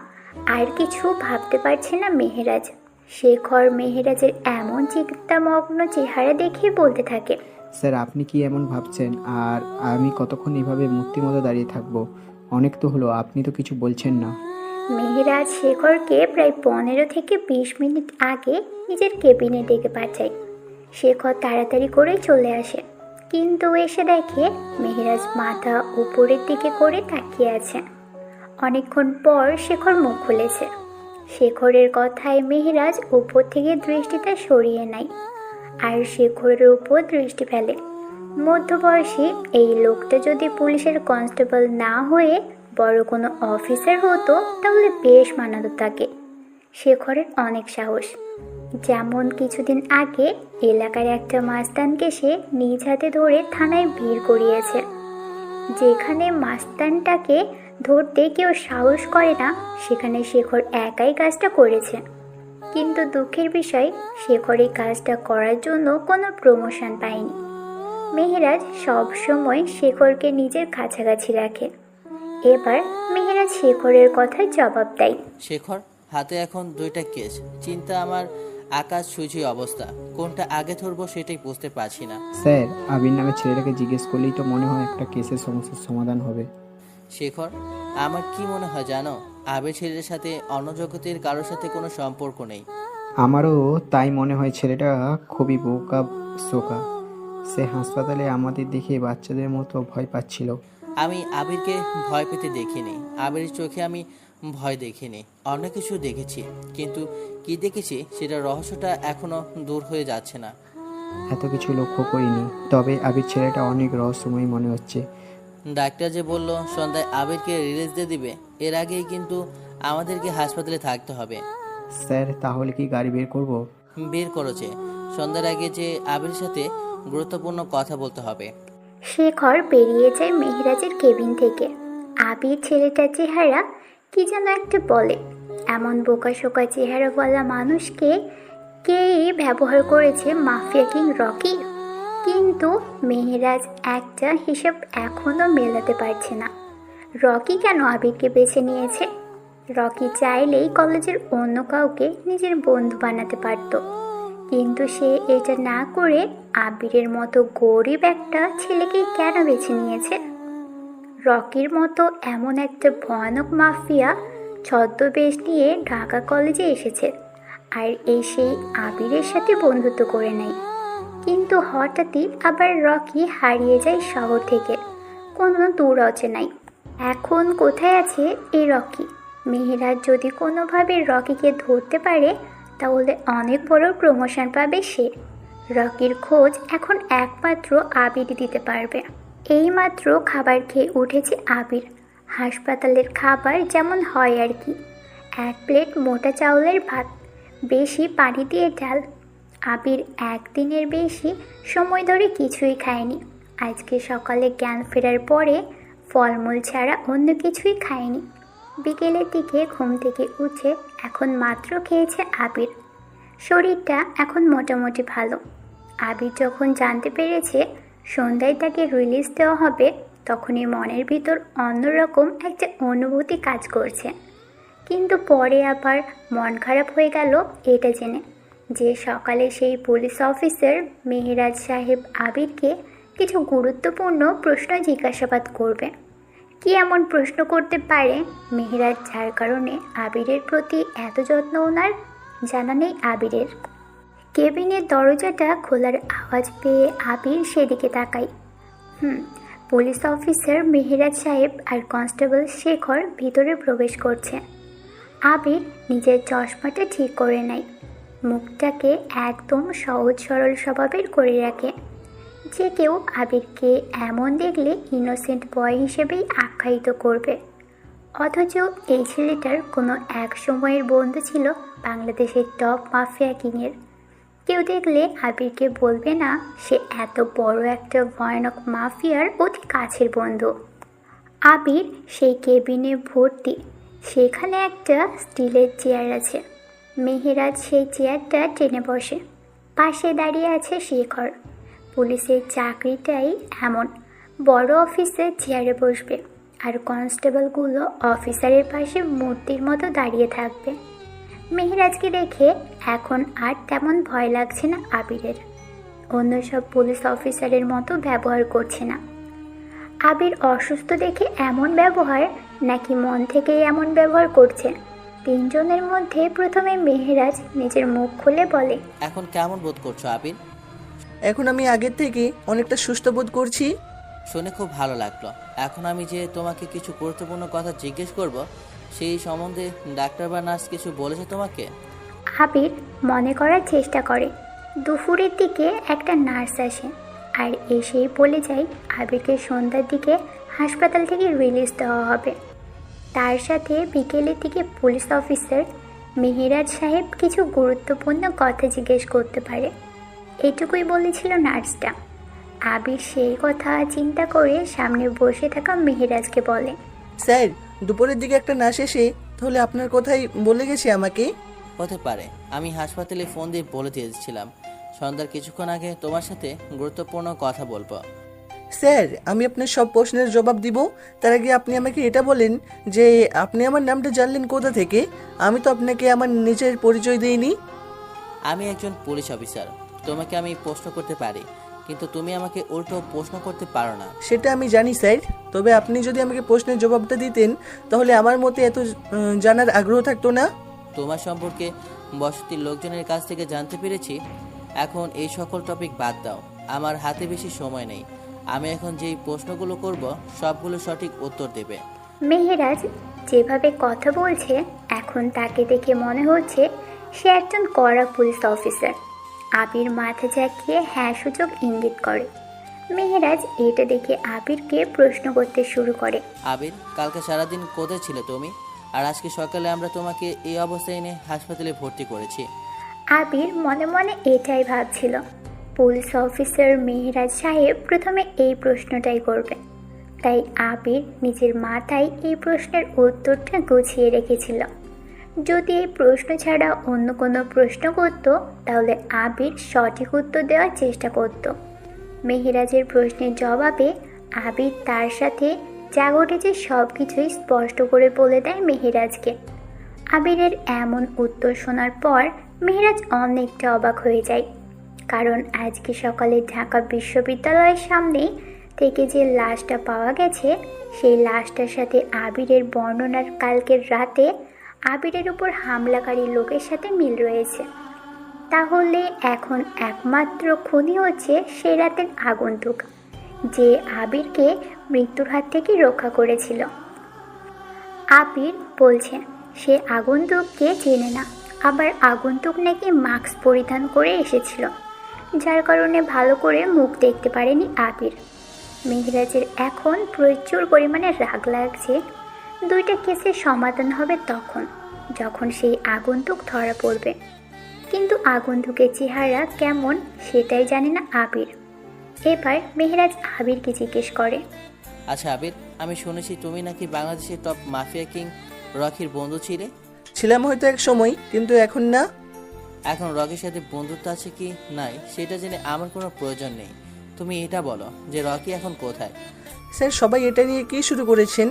আর কিছু ভাবতে পারছে না মেহেরাজ। শেখর মেহেরাজের এমন চিন্তামগ্ন চেহারা দেখে বলতে থাকে, স্যার, আপনি কি এমন ভাবছেন? আর আমি কতক্ষণ এভাবে মূর্তির মতো দাঁড়িয়ে থাকবো? অনেক তো হলো, আপনি তো কিছু বলছেন না। মেহেরাজ শেখরকে প্রায় 15 থেকে 20 মিনিট আগে নিজের কেবিনে ডেকে পাঠায়। শেখর তাড়াতাড়ি করে চলে আসে, কিন্তু এসে দেখে মেহেরাজ মাথা উপরের দিকে করে তাকিয়ে আছে। অনেকক্ষণ পর শেখর মুখ খুলেছে। শেখরের কথায় মেহেরাজ উপর থেকে দৃষ্টিটা সরিয়ে নেয়, আর শেখরের উপর দৃষ্টি ফেলে। মধ্যবয়সী এই লোকটা যদি পুলিশের কনস্টেবল না হয়ে বড় কোনো অফিসার হতো তাহলে বেশ মানাতো তাকে। শেখরের অনেক সাহস। যেমন কিছুদিন আগে এলাকার একটা মাস্তানকে সে নিজ হাতে ধরে থানায় ভিড় করিয়েছে। যেখানে মাস্তানটাকে ধরতে কেউ সাহস করে না, সেখানে শেখর একাই কাজটা করেছে। কিন্তু দুঃখের বিষয়, শেখর এই কাজটা করার জন্য কোনো প্রমোশন পায়নি। মেহেরাজ সবসময় শেখরকে নিজের কাছাকাছি রাখে। এবার মেহেরাজ শেখরের কথায় জবাব দেয়, শেখর, হাতে এখন 2টা কেস। চিন্তা আমার আকাশ ছুঁই অবস্থা। কোনটা আগে ধরবো সেটাই বুঝতে পারছি না। স্যার, আবির নামে ছেলেটাকে জিজ্ঞেস করলেই তো মনে হয় একটা কেসের সমস্যার সমাধান হবে। শেখর, আমার কি মনে হয় জানো, আবির ছেলের সাথে অন্য জগতের কারোর সাথে কোনো সম্পর্ক নেই। আমারও তাই মনে হয়। ছেলেটা খুবই বোকা শোকা। সে হাসপাতালে আমাদের দেখে বাচ্চাদের মতো ভয় পাচ্ছিল। আমি আবিরকে ভয় পেতে দেখিনি। আবিরের চোখে আমি ভয় দেখিনি, অন্য কিছু দেখেছি। কিন্তু কি দেখেছি সেটা রহস্যটা এখনো দূর হয়ে যাচ্ছে না। এত কিছু লক্ষ্য করিনি, তবে আবির ছেলেটা অনেক রহস্যময় মনে হচ্ছে। ডাক্তার যে বলল সন্ধ্যায় আবিরকে রিলিজ দিয়ে দিবে, এর আগেই কিন্তু আমাদেরকে হাসপাতালে থাকতে হবে। স্যার, তাহলে কি গাড়ি বের করব? বের করেছে, সন্ধ্যার আগে যে আবিরের সাথে গুরুত্বপূর্ণ কথা বলতে হবে। শেখর বেরিয়ে যায় মেহেরাজের কেবিন থেকে। আবির ছেলেটার চেহারা কি যেন একটা বলে। এমন বোকাশোকা চেহারাওয়ালা মানুষকে কেই ব্যবহার করেছে মাফিয়া কিং রকি? কিন্তু মেহেরাজ একটা হিসাব এখনও মেলাতে পারছে না। রকি কেন আবিরকে বেছে নিয়েছে? রকি চাইলেই কলেজের অন্য কাউকে নিজের বন্ধু বানাতে পারত, কিন্তু সে এটা না করে আবিরের মতো গরিব একটা ছেলেকে কেন বেছে নিয়েছে? রকির মতো এমন একটা ভয়ানক মাফিয়া ছদ্মবেশ নিয়ে ঢাকা কলেজে এসেছে, আর সেই আবিরের সাথে বন্ধুত্ব করে নেয়। কিন্তু হঠাৎই আবার রকি হারিয়ে যায় শহর থেকে, কোনো দূর অচেনায়। এখন কোথায় আছে এই রকি? মেহেরাজ যদি কোনোভাবে রকিকে ধরতে পারে তাহলে অনেক বড় প্রমোশন পাবে সে। রকির খোঁজ এখন একমাত্র আবির দিতে পারবে। এইমাত্র খাবার খেয়ে উঠেছে আবির। হাসপাতালের খাবার যেমন হয় আর কি, 1 প্লেট মোটা চাউলের ভাত, বেশি পানি দিয়ে ডাল। আবির একদিনের বেশি সময় ধরে কিছুই খায়নি। আজকে সকালে জ্ঞান ফেরার পরে ফলমূল ছাড়া অন্য কিছুই খায়নি। বিকেলের দিকে ঘুম থেকে উঠে এখন মাত্র খেয়েছে আবির। শরীরটা এখন মোটামুটি ভালো। আবির যখন জানতে পেরেছে সন্ধ্যায় তাকে রিলিজ দেওয়া হবে, তখনই মনের ভিতর অন্যরকম একটা অনুভূতি কাজ করছে। কিন্তু পরে আবার মন খারাপ হয়ে গেল এটা জেনে যে সকালে সেই পুলিশ অফিসার মেহেরাজ সাহেব আবিরকে কিছু গুরুত্বপূর্ণ প্রশ্ন জিজ্ঞাসাবাদ করবে। কি এমন প্রশ্ন করতে পারে মেহেরাজ যার কারণে আবিরের প্রতি এত যত্ন ওনার? জানা নেই আবিরের। কেবিনের দরজাটা খোলার আওয়াজ পেয়ে আবির সেদিকে তাকায়। পুলিশ অফিসার মেহেরাজ সাহেব আর কনস্টেবল শেখর ভিতরে প্রবেশ করছে। আবির নিজের চশমাটা ঠিক করে নেয়, মুখটাকে একদম সহজ সরল স্বভাবের করে রাখে। যে কেউ আবিরকে এমন দেখলে ইনোসেন্ট বয় হিসেবেই আখ্যায়িত করবে, অথচ এই ছেলেটার কোনো এক সময়ের বন্ধু ছিল বাংলাদেশের টপ মাফিয়া কিংয়ের। কেউ দেখলে আবিরকে বলবে না সে এত বড় একটা ভয়ানক মাফিয়ার অতি কাছের বন্ধু। আবির সেই কেবিনে ভর্তি, সেখানে একটা স্টিলের চেয়ার আছে। মেহেরাজ সেই চেয়ারটা টেনে বসে, পাশে দাঁড়িয়ে আছে শেখর। পুলিশের চাকরিটাই এমন, বড় অফিসের চেয়ারে বসবে আর কনস্টেবলগুলো অফিসারের পাশে মূর্তির মতো দাঁড়িয়ে থাকবে। মেহেরাজকে দেখে এখন আর তেমন ভয় লাগছে না আবিরের। অন্য সব পুলিশ অফিসারের মতো ব্যবহার করছে না। আবির অসুস্থ দেখে এমন ব্যবহার, নাকি মন থেকেই এমন ব্যবহার করছে? তিনজনের মধ্যে প্রথমে মেহেরাজ নিজের মুখ খুলে বলে, এখন কেমন বোধ করছো আবির? এখন আমি আগের থেকে অনেকটা সুস্থ বোধ করছি। শুনে খুব ভালো লাগলো। এখন আমি যে তোমাকে কিছু গুরুত্বপূর্ণ কথা জিজ্ঞেস করব, সেই সম্বন্ধে ডাক্তার বা নার্স কিছু বলেছে তোমাকে? আবির মনে করার চেষ্টা করে। দুপুরের দিকে একটা নার্স আসে আর এসেই বলে যায় আবিরকে সন্ধ্যার দিকে হাসপাতাল থেকে রিলিজ দেওয়া হবে। তার সাথে বিকেলের দিকে পুলিশ অফিসার মেহেরাজ সাহেব কিছু গুরুত্বপূর্ণ কথা জিজ্ঞেস করতে পারে। এটুকুই বলেছিল নার্সটা। আবির সেই কথা চিন্তা করে সামনে বসে থাকা মেহেরাজকে বলে, স্যার, দুপুরের দিকে একটা নার্স এসে তাহলে আপনার কথাই বলে গেছে আমাকে। হতে পারে। আমি হাসপাতালে ফোন দিয়ে বলে দিয়েছিলাম সন্ধ্যার কিছুক্ষণ আগে তোমার সাথে গুরুত্বপূর্ণ কথা বলবো। স্যার, আমি আপনার সব প্রশ্নের জবাব দিব, তার আগে আপনি আমাকে এটা বলেন যে আপনি আমার নামটা জানলেন কোথা থেকে? আমি তো আপনাকে আমার নিজের পরিচয় দিইনি। আমি একজন পুলিশ অফিসার। তোমাকে আমি প্রশ্ন করতে পারি, কিন্তু তুমি আমাকে উল্টো প্রশ্ন করতে পারো না। সেটা আমি জানি স্যার, তবে আপনি যদি আমাকে প্রশ্নের জবাবটা দিতেন তাহলে আমার মতে এত জানার আগ্রহ থাকতো না। তোমার সম্পর্কে বসতির লোকজনের কাছ থেকে জানতে পেরেছি। এখন এই সকল টপিক বাদ দাও, আমার হাতে বেশি সময় নেই। আমি এখন যেই প্রশ্নগুলো করব সবগুলো সঠিক উত্তর দেবে। মেহেরাজ যেভাবে কথা বলছে এখন তাকে দেখে মনে হচ্ছে সে একজন কড়া পুলিশ অফিসার। আবির মাথা ঝাঁকিয়ে হ্যাঁ সূচক ইঙ্গিত করে। মেহেরাজ এটা দেখে আবিরকে প্রশ্ন করতে শুরু করে। আবির, কালকে সারাদিন কোথায় ছিলে তুমি? আর আজকে সকালে আমরা তোমাকে এই অবস্থায় এনে হাসপাতালে ভর্তি করেছি। আবির মনে মনে এটাই ভাবছিল, পুলিশ অফিসার মেহেরাজ সাহেব প্রথমে এই প্রশ্নটাই করবে। তাই আবির নিজের মাথায় এই প্রশ্নের উত্তরটা গুছিয়ে রেখেছিল। যদি এই প্রশ্ন ছাড়া অন্য কোনো প্রশ্ন করত তাহলে আবির সঠিক উত্তর দেওয়ার চেষ্টা করত। মেহেরাজের প্রশ্নের জবাবে আবির তার সাথে যা ঘটেছে সব কিছুই স্পষ্ট করে বলে দেয় মেহেরাজকে। আবিরের এমন উত্তর শোনার পর মেহেরাজ অনেকটা অবাক হয়ে যায়, কারণ আজকে সকালে ঢাকা বিশ্ববিদ্যালয়ের সামনে থেকে যে লাশটা পাওয়া গেছে সেই লাশটার সাথে আবিরের বর্ণনার কালকের রাতে আবিরের উপর হামলাকারী লোকের সাথে মিল রয়েছে। তাহলে এখন একমাত্র খুনি হচ্ছে সেই রাতের আগন্তুক, যে আবিরকে মৃত্যুর হাত থেকে রক্ষা করেছিল। আবির বলছে সে আগন্তুককে চেনে না, আবার আগন্তুক নাকি মাস্ক পরিধান করে এসেছিল, যার কারণে ভালো করে মুখ দেখতে পারেনি আবির। মেহেরাজের এখন প্রচুর পরিমাণে রাগ লাগছে। দুইটা কেসের সমাধান হবে তখন যখন সেই আগন্তুক ধরা পড়বে, কিন্তু আগন্তুকের চেহারা কেমন সেটাই জানে না আবির। এবার মেহেরাজ আবিরকে জিজ্ঞেস করে, আচ্ছা আবির, আমি শুনেছি তুমি নাকি বাংলাদেশের টপ মাফিয়া কিং রকির বন্ধু ছিলে। ছিলাম হয়তো এক সময়, কিন্তু এখন না। এখন রকির সাথে বন্ধুত্ব আছে কি নাই সেটা জেনে আমার কোনো প্রয়োজন নেই। তুমি এটা বলো যে রকি এখন কোথায়? স্যার, সবাই এটা নিয়ে কি শুরু করেছেন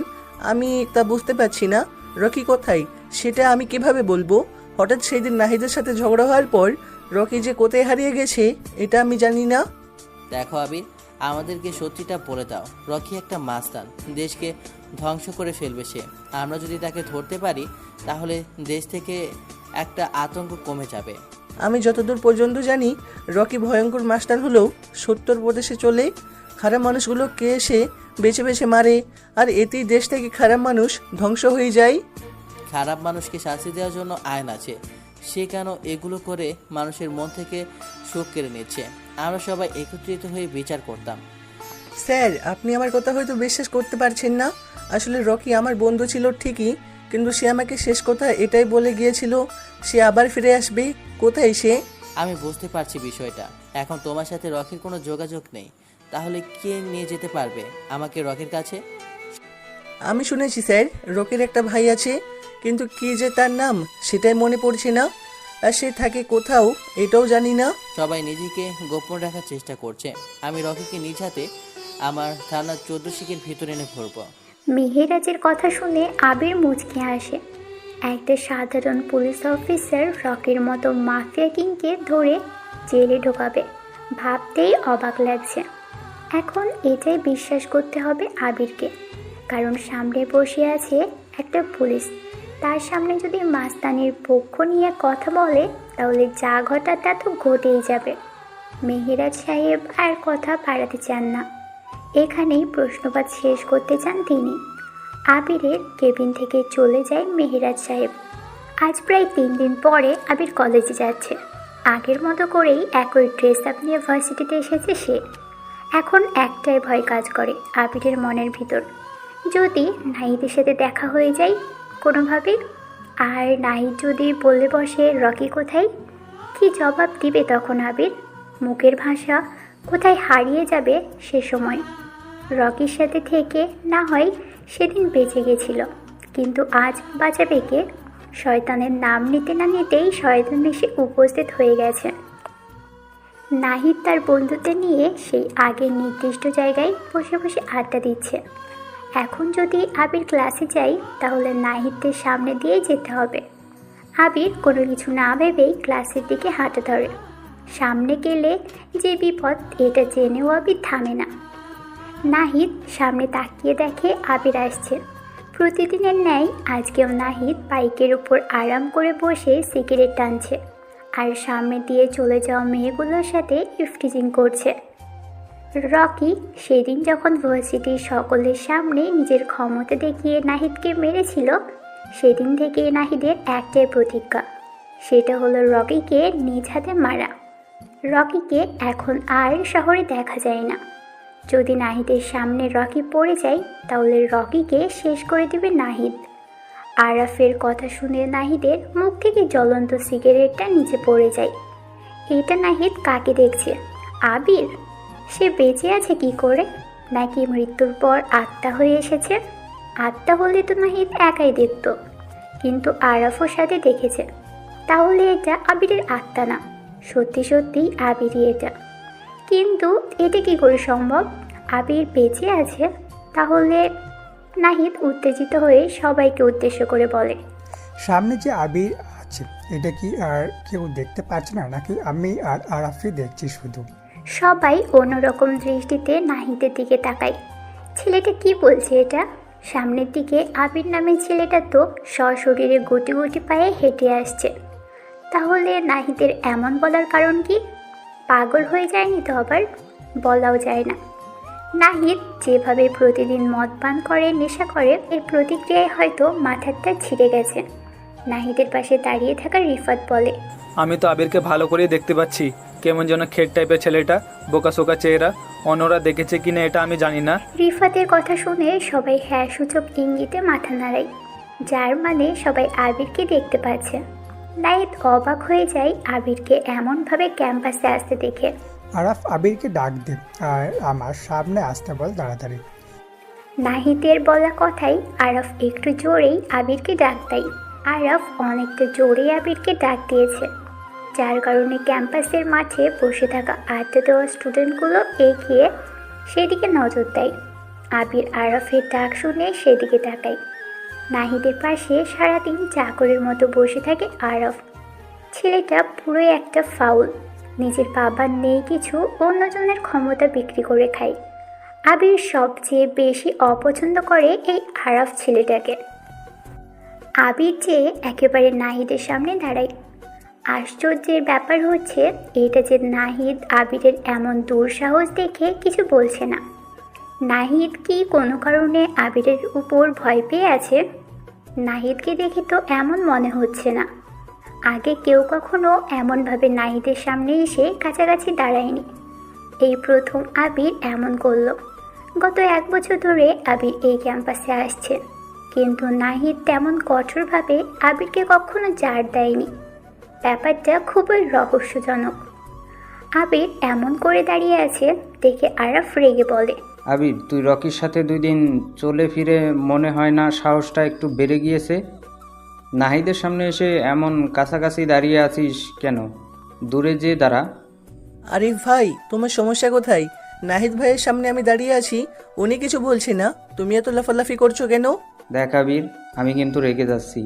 আমি তা বুঝতে পারছি না। রকি কোথায় সেটা আমি কিভাবে বলবো? হঠাৎ সেই দিন নাহিদের সাথে ঝগড়া হওয়ার পর রকি যে কোথায় হারিয়ে গেছে এটা আমি জানি না। দেখো আবির, আমাদেরকে সত্যিটা বলে দাও। রকি একটা মাস্তান, দেশকে ধ্বংস করে ফেলবে সে। আমরা যদি তাকে ধরতে পারি তাহলে দেশ থেকে একটা আতঙ্ক কমে যাবে। আমি যতদূর পর্যন্ত জানি রকি ভয়ঙ্কর মাস্টার হলেও 70 প্রদেশে চলে খারাপ মানুষগুলোকে এসে বেছে বেছে মারে, আর এতেই দেশ থেকে খারাপ মানুষ ধ্বংস হয়ে যায়। খারাপ মানুষকে শাস্তি দেওয়ার জন্য আইন আছে, সে কেন এগুলো করে মানুষের মন থেকে সুখ কেড়ে নিচ্ছে? আমরা সবাই একত্রিত হয়ে বিচার করতাম। স্যার, আপনি আমার কথা হয়তো বিশ্বাস করতে পারছেন না। আসলে রকি আমার বন্ধু ছিল ঠিকই, কিন্তু সে আমাকে শেষ কথা এটাই বলে গিয়েছিল সে আবার ফিরে আসবে। কোথায় সে? আমি বুঝতে পারছি বিষয়টা। এখন তোমার সাথে রকির কোনো যোগাযোগ নেই, তাহলে কে নিয়ে যেতে পারবে আমাকে রকির কাছে? আমি শুনেছি স্যার, রকির একটা ভাই আছে, কিন্তু কি যে তার নাম সেটাই মনে পড়ছে না। আর সে থাকে কোথাও এটাও জানি না। সবাই নিজেকে গোপন রাখার চেষ্টা করছে। আমি রকিকে নিজ হাতে আমার থানার 14 শিকের ভিতরে এনে ভরবো। মেহেরাজের কথা শুনে আবির মুচকে হাসে। একটা সাধারণ পুলিশ অফিসার রকির মতো মাফিয়া কিংকে ধরে জেলে ঢোকাবে, ভাবতেই অবাক লাগছে। এখন এটাই বিশ্বাস করতে হবে আবিরকে, কারণ সামনে বসে আছে একটা পুলিশ। তার সামনে যদি মাস্তানির পক্ষ নিয়ে কথা বলে তাহলে যা ঘটা তা তো ঘটেই যাবে। মেহেরাজ সাহেব আর কথা বাড়াতে চান না, এখানেই প্রশ্নপাত শেষ করতে চান তিনি। আবিরের কেবিন থেকে চলে যায় মেহেরাজ সাহেব। আজ প্রায় 3 দিন পরে আবির কলেজে যাচ্ছে। আগের মতো করেই একই ড্রেস আপ নিয়ে ভার্সিটিতে এসেছে সে। এখন একটাই ভয় কাজ করে আবিরের মনের ভিতর, যদি নাহিদের সাথে দেখা হয়ে যায় কোনোভাবে, আর নাহিদ যদি বলে বসে রকি কোথায়, কি জবাব দিবে তখন আবির? মুখের ভাষা কোথায় হারিয়ে যাবে সে সময়। রকির সাথে থেকে না হয় সেদিন বেঁচে গেছিল, কিন্তু আজ বাঁচাবে কে? শয়তানের নাম নিতে না নিতেই শয়তান এসে উপস্থিত হয়ে গেছে। নাহিদ তার বন্ধুদের নিয়ে সেই আগের নির্দিষ্ট জায়গায় বসে বসে আড্ডা দিচ্ছে। এখন যদি আবির ক্লাসে যাই তাহলে নাহিদদের সামনে দিয়ে যেতে হবে। আবির কোনো কিছু না ভেবেই ক্লাসের দিকে হাঁটা ধরে। সামনে গেলে যে বিপদ এটা জেনেও আবির থামে না। নাহিদ সামনে তাকিয়ে দেখে আবির আসছে। প্রতিদিনের ন্যায় আজকেও নাহিদ বাইকের উপর আরাম করে বসে সিগারেট টানছে আর সামনে দিয়ে চলে যাওয়া মেয়েগুলোর সাথে ইফটিজিং করছে। রকি সেদিন যখন ভার্সিটির সকলের সামনে নিজের ক্ষমতা দেখিয়ে নাহিদকে মেরেছিল, সেদিন থেকে নাহিদের একটাই প্রতিজ্ঞা, সেটা হলো রকিকে নিজ হাতে মারা। রকিকে এখন আর শহরে দেখা যায় না। যদি নাহিদের সামনে রকি পড়ে যায় তাহলে রকিকে শেষ করে দেবে নাহিদ। আরাফের কথা শুনে নাহিদের মুখ থেকে জ্বলন্ত সিগারেটটা নিচে পড়ে যায়। এটা নাহিদ কাকে দেখছে? আবির? সে বেঁচে আছে কি করে? নাকি মৃত্যুর পর আত্মা হয়ে এসেছে? আত্মা হলে তো নাহিদ একাই দেখত, কিন্তু আরাফও সাথে দেখেছে। তাহলে এটা আবিরের আত্মা না, সত্যি সত্যি আবিরই এটা। কিন্তু এটা কি করে সম্ভব? আবির বেঁচে আছে? তাহলে নাহিদ উত্তেজিত হয়ে সবাইকে উদ্দেশ্য করে বলে, সামনে যে আবির আছে এটা কি আর কেউ দেখতে পাচ্ছে না, নাকি আমি আর আরাফি দেখছি শুধু? সবাই অন্যরকম দৃষ্টিতে নাহিদের দিকে তাকায়। ছেলেটা কি বলছে এটা? সামনের দিকে আবির নামের ছেলেটা তো সশরীরে গুটি গুটি পায়ে হেঁটে আসছে। তাহলে নাহিদের এমন বলার কারণ কি? পাগল হয়ে যায়নি তো আবার? বলাও যায় না। নাহিদ যেভাবে প্রতিদিন মদ পান করে, নেশা করে, এর প্রতিক্রিয়ায় হয়তো মাথাটা ছিঁড়ে গেছে। নাহিদের পাশে দাঁড়িয়ে থাকা রিফাত বলে, আমি তো আবিরকে ভালো করেই দেখতে পাচ্ছি, কেমন যেন খেট টাইপের ছেলেটা, বোকাসোকা চেহারা। অন্যরা দেখেছে কিনা এটা আমি জানি না। রিফাতের কথা শুনে সবাই হ্যাঁ সূচক ইঙ্গিতে মাথা নাড়ায়, যার মানে সবাই আবিরকে দেখতে পাচ্ছে। নাহিদ অবাক হয়ে যায় আবিরকে এমনভাবে ক্যাম্পাসে আসতে দেখে। আরাফ, আবিরকে ডাক দে আর আমার সামনে আসতে বল তাড়াতাড়ি। নাহিদের বলা কথাই আরাফ একটু জোরেই আবিরকে ডাক দেয়। আরাফ অনেকটা জোরে আবিরকে ডাক দিয়েছে, যার কারণে ক্যাম্পাসের মাঠে বসে থাকা আড্ডা দেওয়া স্টুডেন্টগুলো এগিয়ে সেদিকে নজর দেয়। আবির আরাফের ডাক শুনে সেদিকে তাকায়। নাহিদের পাশে সারাদিন চাকরের মতো বসে থাকে আরাফ। ছেলেটা পুরোই একটা ফাউল, নিজের বাবার নেই কিছু, অন্যজনের ক্ষমতা বিক্রি করে খায়। আবির সবচেয়ে বেশি অপছন্দ করে এই আরাফ ছেলেটাকে। আবির যে একেবারে নাহিদের সামনে দাঁড়ায়। আশ্চর্যের ব্যাপার হচ্ছে এটা যে নাহিদ আবিরের এমন দুঃসাহস দেখে কিছু বলছে না। নাহিদ কি কোনো কারণে আবিরের উপর ভয় পেয়ে আছে? নাহিদকে দেখে তো এমন মনে হচ্ছে না। আগে কেউ কখনো এমনভাবে নাহিদের সামনে এসে কাছাকাছি দাঁড়ায়নি। এই প্রথম আবির এমন করলো। গত 1 বছর ধরে আবির এই ক্যাম্পাসে আসছে, কিন্তু নাহিদ তেমন কঠোরভাবে আবিরকে কখনো জার দেয়নি। ব্যাপারটা খুবই রহস্যজনক। আবির এমন করে দাঁড়িয়ে আছে দেখে আরাফ রেগে বলে, আবির, তুই রকির সাথে 2 দিন চলে ফিরে মনে হয় না সাহসটা একটু বেড়ে গিয়েছে? নাহিদের সামনে এসে এমন কাছাকাছি দাঁড়িয়ে আছিস কেন? দূরে যে দাঁড়া। আরে ভাই, তোমার সমস্যা কোথায়? নাহিদ ভাইয়ের সামনে আমি দাঁড়িয়ে আছি, উনি কিছু বলছে না, তুমি এত লাফালাফি করছো কেন? দেখ আবির, আমি কিন্তু রেগে যাচ্ছি,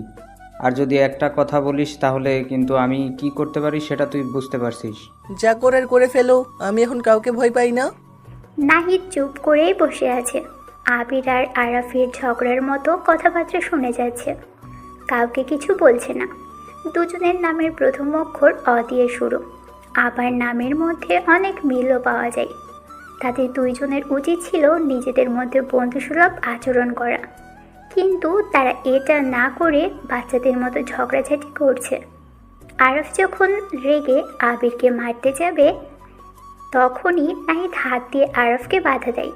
আর যদি একটা কথা বলিস তাহলে কিন্তু আমি কি করতে পারি সেটা তুই বুঝতে পারছিস। যা করার করে ফেলো, আমি এখন কাউকে ভয় পাই না। নাহিদ চুপ করেই বসে আছে। আবির আর আরাফের ঝগড়ার মতো কথাবার্তা শুনে যাচ্ছে, কাউকে কিছু বলছে না। দুজনের নামের প্রথম অক্ষর অ দিয়ে শুরু, আবার নামের মধ্যে অনেক মিলও পাওয়া যায়। তাদের দুইজনের উচিত ছিল নিজেদের মধ্যে বন্ধুসুলভ আচরণ করা, কিন্তু তারা এটা না করে বাচ্চাদের মতো ঝগড়াঝাটি করছে। আরাফ যখন রেগে আবিরকে মারতে যাবে তখনই নাহিদ হাত দিয়ে আরাফকে বাধা দেয়।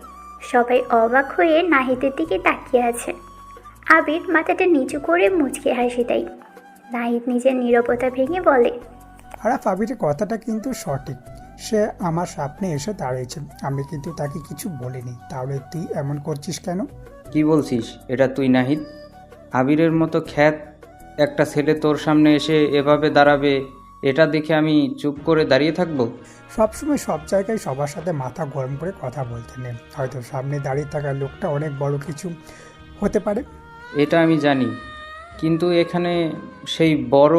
সবাই অবাক হয়ে নাহিদের দিকে তাকিয়ে আছে। আবির মাথাটা নিচু করে মুচকে হাসি দেয়। নাহিদ নিজের নীরবতা ভেঙে বলে, আরাফ, আবিরের কথাটা কিন্তু সঠিক, সে আমার সামনে এসে দাঁড়িয়েছে, আমি কিন্তু তাকে কিছু বলিনি, তাহলে তুই এমন করছিস কেন? কি বলছিস এটা তুই নাহিদ? আবিরের মতো খ্যাত একটা ছেলে তোর সামনে এসে এভাবে দাঁড়াবে, এটা দেখে আমি চুপ করে দাঁড়িয়ে থাকবো? সবসময় সব জায়গায় সবার সাথে মাথা গরম করে কথা বলতে নেই, হয়তো সামনে দাঁড়িয়ে থাকা লোকটা অনেক বড় কিছু হতে পারে। এটা আমি জানি, কিন্তু এখানে সেই বড়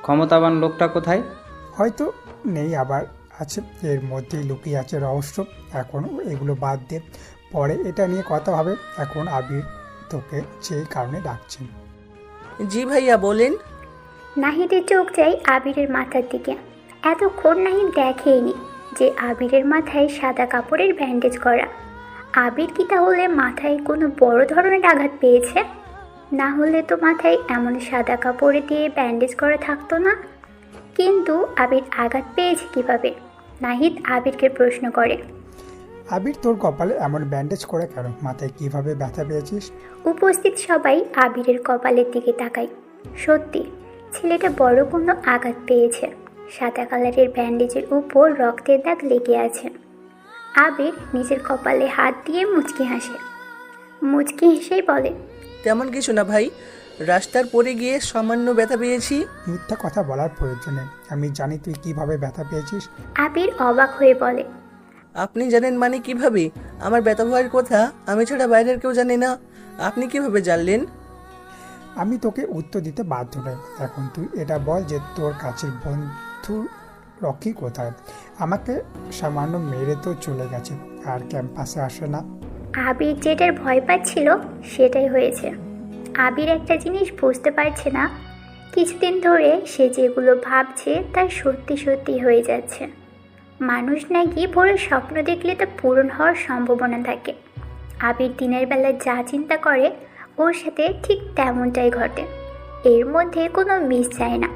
ক্ষমতাবান লোকটা কোথায়? হয়তো নেই, আবার আছে, এর মধ্যেই লুকিয়ে আছে রহস্য। এখন এগুলো বাদ দে, পরে এটা নিয়ে কথা হবে। এখন আবির তোকে যেই কারণে ডাকছি। জি ভাইয়া বলেন। নাহিদের চোখ যায় আবিরের মাথার দিকে। এতক্ষণ নাহিদ দেখেইনি যে আবিরের মাথায় সাদা কাপড়ের ব্যান্ডেজ করা। আবির কি তাহলে মাথায় কোনো বড় ধরনের আঘাত পেয়েছে? না হলে তো মাথায় এমন সাদা কাপড়ে দিয়ে ব্যান্ডেজ করা থাকতো না। কিন্তু আবির আঘাত পেয়েছে কিভাবে? নাহিদ আবিরকে প্রশ্ন করে। আবির, তোর কপালে এমন ব্যান্ডেজ করে কেন? মাথায় কিভাবে ব্যথা পেয়েছিস? উপস্থিত সবাই আবিরের কপালের দিকে তাকায়। সত্যি ছেলেটা বড় কোনো আঘাত পেয়েছে। সাদা কালারের ব্যান্ডেজের উপর রক্তের দাগ লেগে আছে। আবির নিজের কপালে হাত দিয়ে মুচকি হাসে। মুচকি হেসেই বলে, তেমন কিছু না ভাই, রাস্তার পরে গিয়ে সামান্য ব্যথা পেয়েছি। মিথ্যা কথা বলার প্রয়োজন নেই, আমি জানি তুই কিভাবে ব্যথা পেয়েছিস। আবির অবাক হয়ে বলে, আপনি জানেন মানে কিভাবে? আমার ব্যথা হওয়ার কথা আমি ছাড়া বাইরের কেউ জানে না, আপনি কিভাবে জানলেন? আমি তোকে উত্তর দিতে বাধ্য নই। এখন তুই এটা বল যে তোর কাছের বন্ধু রকি কোথায়? আমাকে সামান্য মেরে তো চলে গেছে, আর ক্যাম্পাসে আসে না। আবির যেটার ভয় পাচ্ছিল সেটাই হয়েছে। আবির একটা জিনিস বুঝতে পারছে না, কিছুদিন ধরে সে যেগুলো ভাবছে তার সত্যি সত্যি হয়ে যাচ্ছে। মানুষ নাকি ভোরে স্বপ্ন দেখলে তা পূরণ হওয়ার সম্ভাবনা থাকে। আবির দিনের বেলা যা চিন্তা করে ওর সাথে ঠিক তেমনটাই ঘটে। এর মধ্যে কোনো মিস যায় না।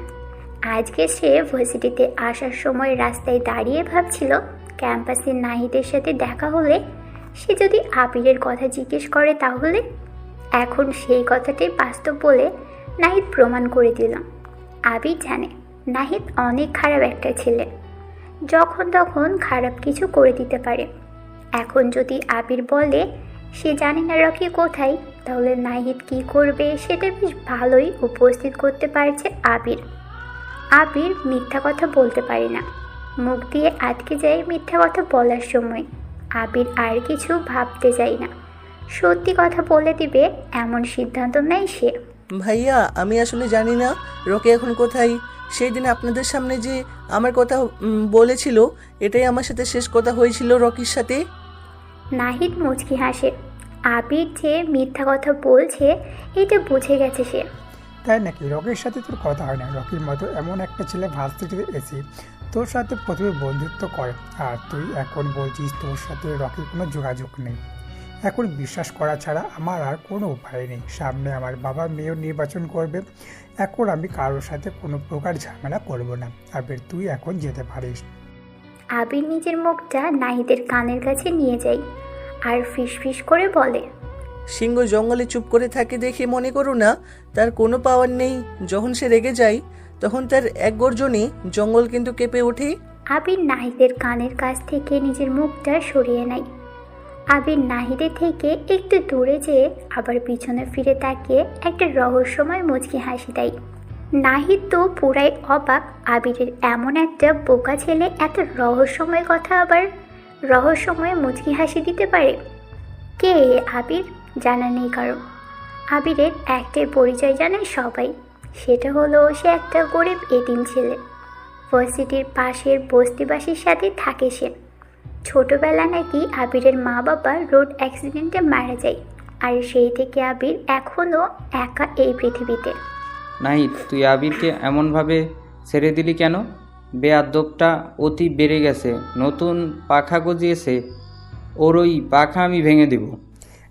আজকে সে ভার্সিটিতে আসার সময় রাস্তায় দাঁড়িয়ে ভাবছিল ক্যাম্পাসে নাহিদের সাথে দেখা হলে সে যদি আবিরের কথা জিজ্ঞেস করে তাহলে। এখন সেই কথাটাই বাস্তব বলে নাহিদ প্রমাণ করে দিল। আবির জানে নাহিদ অনেক খারাপ একটা ছেলে, যখন তখন খারাপ কিছু করে দিতে পারে। এখন যদি আবির বলে সে জানে না রকি কোথায়, তাহলে নাহিদ কি করবে সেটা বেশ ভালোই উপস্থিত করতে পারছে আবির। আবির মিথ্যা কথা বলতে পারে না, মুখ দিয়ে আটকে যায় মিথ্যা কথা বলার সময়। আবির আর কিছু ভাবতে চায় না, সত্যি কথা বলে দিবে এমন সিদ্ধান্ত নেয় সে। ভাইয়া, আমি আসলে জানি না রকি এখন কোথায়। সেই দিন আপনাদের সামনে যে আমার কথা বলেছিল, এটাই আমার সাথে শেষ কথা হয়েছিল রকির সাথে। নাহিদ মুচকি হাসে। আবির যে মিথ্যা কথা বলছে এটা বুঝে গেছে সে। তাই নাকি? রকির সাথে তোর কথা হয় না? রকির মতো এমন একটা ছেলে ভার্সিটিতে এসে তোর সাথে প্রথমে বন্ধুত্ব করে, আর তুই এখন বলছিস তোর সাথে রকির কোনো যোগাযোগ নেই। এখন বিশ্বাস করা ছাড়া আমার আর কোনো উপায় নেই। সামনে আমার বাবা মেয়র নির্বাচন করবে, এখন আমি কারোর সাথে কোনো প্রকার ঝামেলা করব না। আবির, তুই এখন যেতে পারিস। আবির নিজের মুখটা নাহিদের কানের কাছে নিয়ে যায় আর ফিসফিস করে বলে, সিংহ জঙ্গলে চুপ করে থাকে দেখে মনে করো না তার কোনো পাওয়ার নেই। যখন সে রেগে যায় তখন তার এক গর্জনে জঙ্গল কিন্তু কেঁপে ওঠে। আবির নাহিদের কানের কাছ থেকে নিজের মুখটা সরিয়ে নেয়। আবির নাহিদের থেকে একটু দূরে যেয়ে আবার পিছনে ফিরে তাকিয়ে একটা রহস্যময় মুচকি হাসি দেয়। নাহিদ তো পুরাই অবাক, আবিরের এমন একটা বোকা ছেলে এত রহস্যময় কথা আবার রহস্যময় মুচকি হাসি দিতে পারে। কে আবির জানা নেই কারো। আবিরের একটাই পরিচয় জানে সবাই, সেটা হলো সে একটা গরিব এতিম ছেলে। ভার্সিটির পাশের বস্তিবাসীর সাথে থাকে সে। ছোটবেলা নাকি আবিরের মা বাবা রোড অ্যাক্সিডেন্টে মারা যায়, আর সেই থেকে আবির এখনও একা এই পৃথিবীতে। নাহিদ, তুই আবিরকে এমনভাবে ছেড়ে দিলি কেন? বেয়াদবটা অতি বেড়ে গেছে, নতুন পাখা গজিয়েছে, ওর ওই পাখা আমি ভেঙে দেব।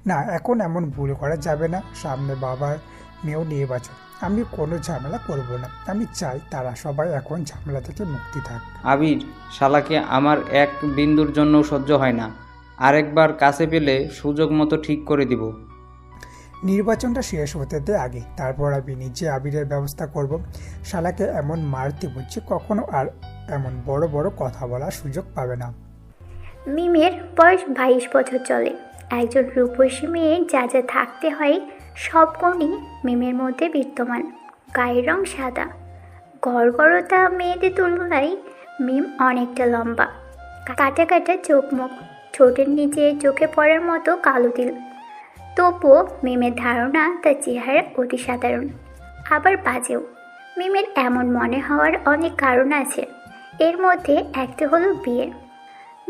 না, এখন এমন ভুল করা যাবে না। সামনে বাবার মেয়েও নির্বাচন, আমি কোনো ঝামেলা করব না। আমি চাই তারা সবাই এখন ঝামেলা থেকে মুক্তি থাক। আবির, শালাকে আমার এক বিন্দুর জন্য সহ্য হয় না। আরেকবার কাছে পেলে সুযোগ মতো ঠিক করে দিব। নির্বাচনটা শেষ হতে দে আগে, তারপর আমি নিজে আবিরের ব্যবস্থা করব। শালাকে এমন মারতে বলছে কখনো আর এমন বড় বড় কথা বলার সুযোগ পাবে না। মিমের বয়স 22 বছর চলে। একজন রূপসী মেয়ে যা যা থাকতে হয় সব গুণই মিমের মধ্যে বিদ্যমান। গায়ের রং সাদা, গড়গড়তা মেয়েদের তুলনায় মিম অনেকটা লম্বা। কাটা কাটা চোখ মুখ, ঠোঁটের নিচে চোখে পড়ার মতো কালো তিল। তবুও মিমের ধারণা তার চেহারা অতি সাধারণ, আবার বাজেও। মিমের এমন মনে হওয়ার অনেক কারণ আছে, এর মধ্যে একটা হলো বিয়ে।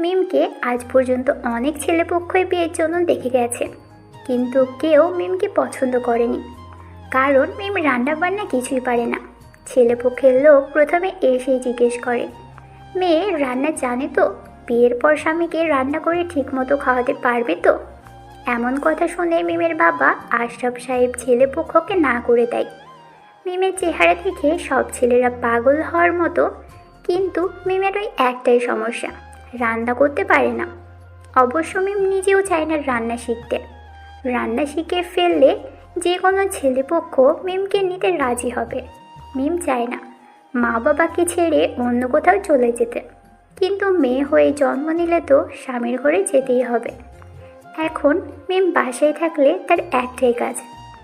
মিমকে আজ পর্যন্ত অনেক ছেলেপক্ষই বিয়ের জন্য দেখে গেছে, কিন্তু কেউ মিমকে পছন্দ করেনি, কারণ মিম রান্না বান্না কিছুই পারে না। ছেলেপক্ষের লোক প্রথমে এসেই জিজ্ঞেস করে, মেয়ে রান্না জানে তো? বিয়ের পর স্বামীকে রান্না করে ঠিকমতো খাওয়াতে পারবে তো? এমন কথা শুনে মিমের বাবা আশরাফ সাহেব ছেলেপক্ষকে না করে দেয়। মিমের চেহারা দেখে সব ছেলেরা পাগল হওয়ার মতো, কিন্তু মিমের ওই একটাই সমস্যা, রান্না করতে পারে না। অবশ্য মিম নিজেও চায় না রান্না শিখতে। রান্না শিখে ফেললে যে কোনো ছেলেপক্ষ মিমকে নিতে রাজি হবে। মিম চায় না মা বাবাকে ছেড়ে অন্য কোথাও চলে যেতে, কিন্তু মেয়ে হয়ে জন্ম নিলে তো স্বামীর ঘরে যেতেই হবে। এখন মিম বাসায় থাকলে তার একটাই কাজ,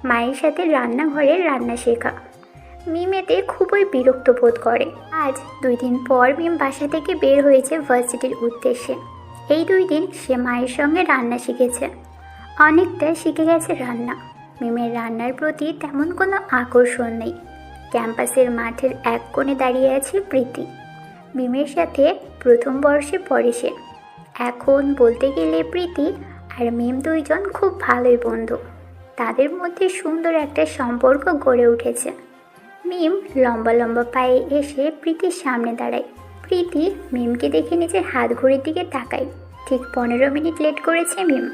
মায়ের সাথে রান্নাঘরে রান্না শেখা। মিম এতে খুবই বিরক্ত বোধ করে। আজ 2 দিন পর মিম বাসা থেকে বের হয়েছে ভার্সিটির উদ্দেশ্যে। এই 2 দিন সে মায়ের সঙ্গে রান্না শিখেছে, অনেকটা শিখে গেছে রান্না। মিমের রান্নার প্রতি তেমন কোনো আকর্ষণ নেই। ক্যাম্পাসের মাঠের এক কোণে দাঁড়িয়ে আছে প্রীতি। মিমের সাথে প্রথম বর্ষে পড়ে সে। এখন বলতে গেলে প্রীতি আর মিম দুইজন খুব ভালোই বন্ধু। তাদের মধ্যে সুন্দর একটা সম্পর্ক গড়ে উঠেছে। মিম লম্বা লম্বা পায়ে এসে প্রীতির সামনে দাঁড়ায়। প্রীতি মিমকে দেখে নিজের হাত ঘড়ির দিকে তাকায়। ঠিক 15 মিনিট লেট করেছে মিম।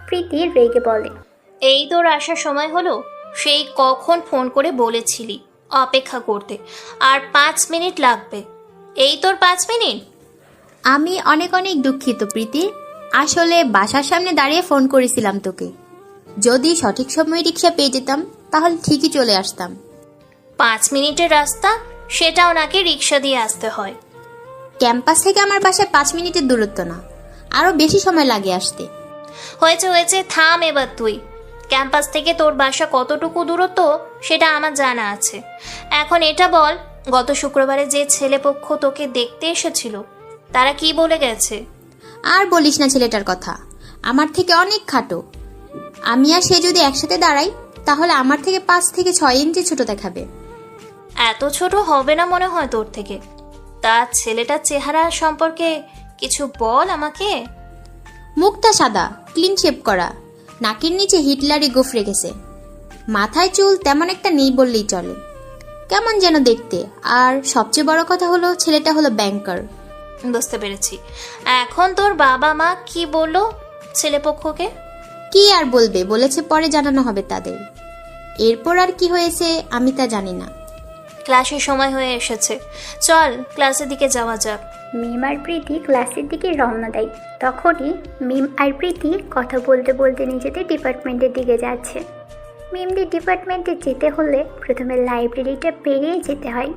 প্রীতি রেগে বলে, এই তোর আসার সময় হলো? সেই কখন ফোন করে বলেছিলি অপেক্ষা করতে, আর 5 মিনিট লাগবে। এই তোর 5 মিনিট? আমি অনেক অনেক দুঃখিত প্রীতি, আসলে বাসার সামনে দাঁড়িয়ে ফোন করেছিলাম তোকে। যদি সঠিক সময়ে রিক্সা পেয়ে যেতাম তাহলে ঠিকই চলে আসতাম। 5 মিনিটের রাস্তা, সেটাও নাকি রিক্সা দিয়ে আসতে হয়? ক্যাম্পাস থেকে আমার বাসায় 5 মিনিটের দূরত্ব না, আরো বেশি সময় লাগে আসতে। হয়েছে হয়েছে, থাম এবার তুই। ক্যাম্পাস থেকে তোর বাসা কতটুকু দূরত্ব সেটা আমার জানা আছে। এখন এটা বল, গত শুক্রবারে যে ছেলেপক্ষ তোকে দেখতে এসেছিল তারা কি বলে গেছে? আর বলিস না ছেলেটার কথা, আমার থেকে অনেক খাটো। আমি আর সে যদি একসাথে দাঁড়াই তাহলে আমার থেকে 5 থেকে 6 ইঞ্চি ছোট দেখাবে। এত ছোট হবে না মনে হয় তোর থেকে। তার ছেলেটার চেহারা সম্পর্কে কিছু বল আমাকে। মুখটা সাদা, ক্লিন শেপ করা, নাকের নিচে হিটলারি গোফ রেখেছে, মাথায় চুল তেমন একটা নেই বললেই চলে, কেমন যেন দেখতে। আর সবচেয়ে বড় কথা হলো ছেলেটা হলো ব্যাংকার। বুঝতে পেরেছি। এখন তোর বাবা মা কি বললো ছেলেপক্ষকে? কি আর বলবে, বলেছে পরে জানানো হবে তাদের। এরপর আর কি হয়েছে আমি তা জানি না। ক্লাসের সময় হয়ে এসেছে, চল ক্লাসের দিকে যাওয়া যাক। মিম আর প্রীতি ক্লাসের দিকে রওনা দেয়। তখনই মিম আর প্রীতি কথা বলতে বলতে নিজেদের ডিপার্টমেন্টের দিকে যাচ্ছে। মিমদের ডিপার্টমেন্টে যেতে হলে প্রথমে লাইব্রেরিটা পেরিয়ে যেতে হয়।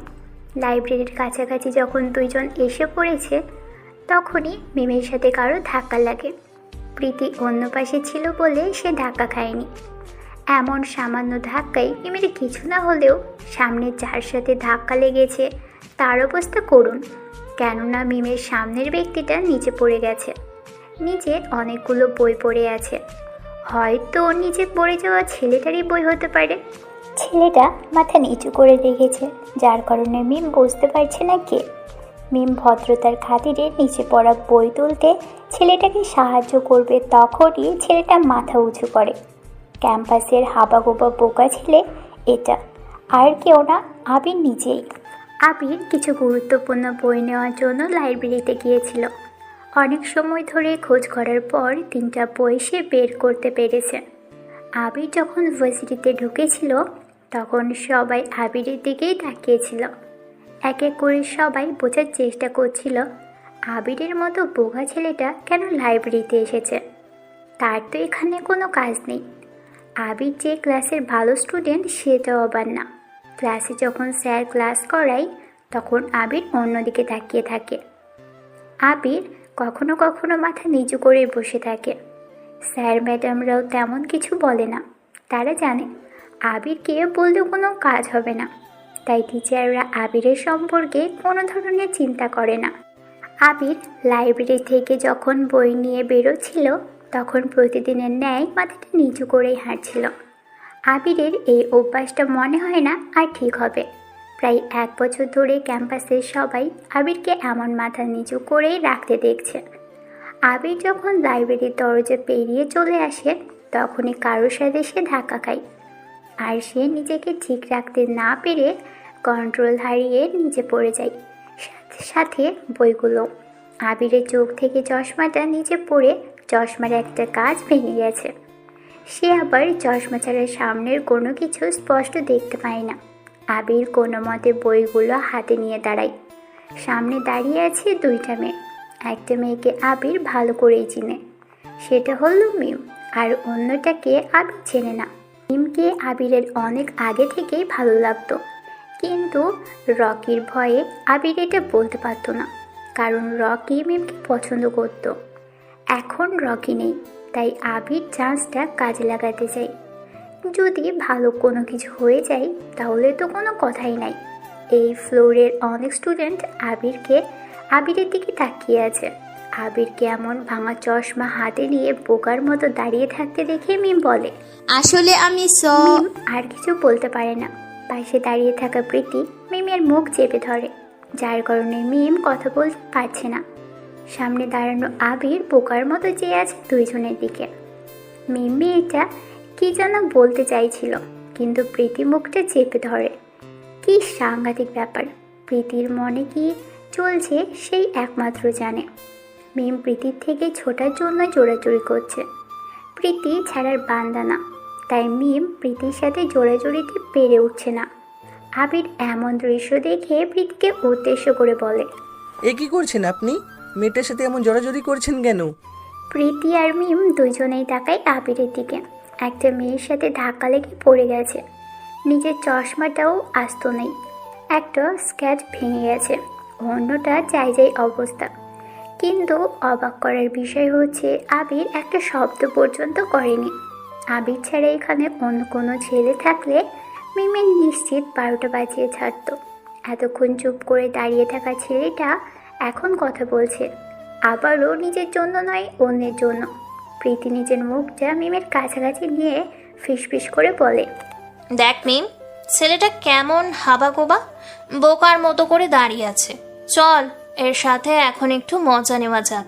লাইব্রেরির কাছাকাছি যখন দুইজন এসে পড়েছে তখনই মিমের সাথে কারো ধাক্কা লাগে। প্রীতি অন্য পাশে ছিল বলে সে ধাক্কা খায়নি। এমন সামান্য ধাক্কায় মিমের কিছু না হলেও সামনে যার সাথে ধাক্কা লেগেছে তার অবস্থা করুণ। কেননা মিমের সামনের ব্যক্তিটা নিচে পড়ে গেছে। নিচে অনেকগুলো বই পড়ে আছে, হয়তো নিচে পড়ে যাওয়া ছেলেটারই বই হতে পারে। ছেলেটা মাথা নিচু করে রেখেছে, যার কারণে মিম বুঝতে পারছে না কে। মিম ভদ্রতার খাতিরে নিচে পড়া বই তুলতে ছেলেটাকে সাহায্য করবে, তখনই ছেলেটা মাথা উঁচু করে। ক্যাম্পাসের হাবাগোবা বোকা ছেলে এটা, আর কেউ না, আবির নিজেই। আবির কিছু গুরুত্বপূর্ণ বই নেওয়ার জন্য লাইব্রেরিতে গিয়েছিল। অনেক সময় ধরে খোঁজ করার পর 3টা বই সে বের করতে পেরেছে। আবির যখন ভার্সিটিতে ঢুকেছিল তখন সবাই আবিরের দিকেই তাকিয়েছিল। এক এক করে সবাই বোঝার চেষ্টা করছিল আবিরের মতো বোকা ছেলেটা কেন লাইব্রেরিতে এসেছে। তার তো এখানে কোনো কাজ নেই। আবির যে ক্লাসের ভালো স্টুডেন্ট সেটাও আবার না। ক্লাসে যখন স্যার ক্লাস করায় তখন আবির অন্যদিকে তাকিয়ে থাকে। আবির কখনো কখনো মাথা নিচু করে বসে থাকে। স্যার ম্যাডামরাও তেমন কিছু বলে না, তারা জানে আবিরকে বললেও কোনো কাজ হবে না, তাই টিচাররা আবিরের সম্পর্কে কোনো ধরনের চিন্তা করে না। আবির লাইব্রেরি থেকে যখন বই নিয়ে বেরোচ্ছিল তখন প্রতিদিনের ন্যায় মাথাটা নিচু করেই হাঁটছিল। আবিরের এই অভ্যাসটা মনে হয় না আর ঠিক হবে। প্রায় 1 বছর ধরে ক্যাম্পাসের সবাই আবিরকে এমন মাথা নিচু করেই রাখতে দেখছে। আবির যখন লাইব্রেরির দরজা পেরিয়ে চলে আসে তখনই কারোর সাথে সে ধাক্কা খায়, আর সে নিজেকে ঠিক রাখতে না পেরে কন্ট্রোল হারিয়ে নিচে পড়ে যায়, সাথে সাথে বইগুলো। আবিরের চোখ থেকে চশমাটা নিচে পড়ে চশমার একটা কাঁচ ভেঙে গেছে। সে আবার চশমা ছাড়া সামনের কোনো কিছু স্পষ্ট দেখতে পায় না। আবির কোনো মতে বইগুলো হাতে নিয়ে দাঁড়ায়। সামনে দাঁড়িয়ে আছে দুইটা মেয়ে। একটা মেয়েকে আবির ভালো করেই চিনে, সেটা হলো মিম, আর অন্যটাকে আবির চেনে না। মিমকে আবিরের অনেক আগে থেকেই ভালো লাগতো, কিন্তু রকির ভয়ে আবির এটা বলতে পারতো না, কারণ রকি মিমকে পছন্দ করত। এখন রকি নেই, তাই আবির চান্সটা কাজে লাগাতে চাই। যদি ভালো কোনো কিছু হয়ে যায় তাহলে তো কোনো কথাই নাই। এই ফ্লোরের অনেক স্টুডেন্ট আবিরের দিকে তাকিয়ে আছে। আবিরকে এমন ভাঙা চশমা হাতে নিয়ে বোকার মতো দাঁড়িয়ে থাকতে দেখে মিম বলে, আসলে আমি মিম আর কিছু বলতে পারে না। পাশে দাঁড়িয়ে থাকা প্রীতি মিমের মুখ চেপে ধরে, যার কারণে মিম কথা বলতে পারছে না। সামনে দাঁড়ানো আবির বোকার মতো চেয়ে আছে দুইজনের দিকে। মিম মেয়েটা কি যেন বলতে চাইছিল, কিন্তু প্রীতি মুখটা চেপে ধরে। কি সাংঘাতিক ব্যাপার, প্রীতির মনে কি চলছে সেই একমাত্র জানে। মিম প্রীতির থেকে ছোটার জন্য জোড়াজুড়ি করছে। প্রীতি ছাড়ার বান্দা না, তাই মিম প্রীতির সাথে জোড়াজুড়িতে পেরে উঠছে না। আবির এমন দৃশ্য দেখে প্রীতিকে উদ্দেশ্য করে বলে, এ কি করছেন আপনি? মেয়েটার সাথে এমন জড়াজড়ি করছেন কেন? প্রীতি আর মিম দুইজনেই তাকায় আবিরের দিকে। একটা মেয়ের সাথে ধাক্কা লেগে পড়ে গেছে, নিজের চশমাটাও আস্ত নেই, একটা স্ক্যাচ ভেঙে গেছে, অন্যটা যাই অবস্থা। কিন্তু অবাক করার বিষয় হচ্ছে আবির একটা শব্দ পর্যন্ত করেনি। আবির ছাড়া এখানে অন্য কোনো ছেলে থাকলে মিমের নিশ্চিত 12টা বাজিয়ে ছাড়ত। এতক্ষণ চুপ করে দাঁড়িয়ে থাকা ছেলেটা এখন কথা বলছে, আবারও নিজের জন্য নয়, অন্যের জন্য। প্রীতি নিজের মুখটা মিমের কাছাকাছি নিয়ে ফিসফিস করে বলে, দেখ মিম, ছেলেটা কেমন হাবাগোবা বোকার মতো করে দাঁড়িয়ে আছে, চল এর সাথে এখন একটু মজা নেওয়া যাক।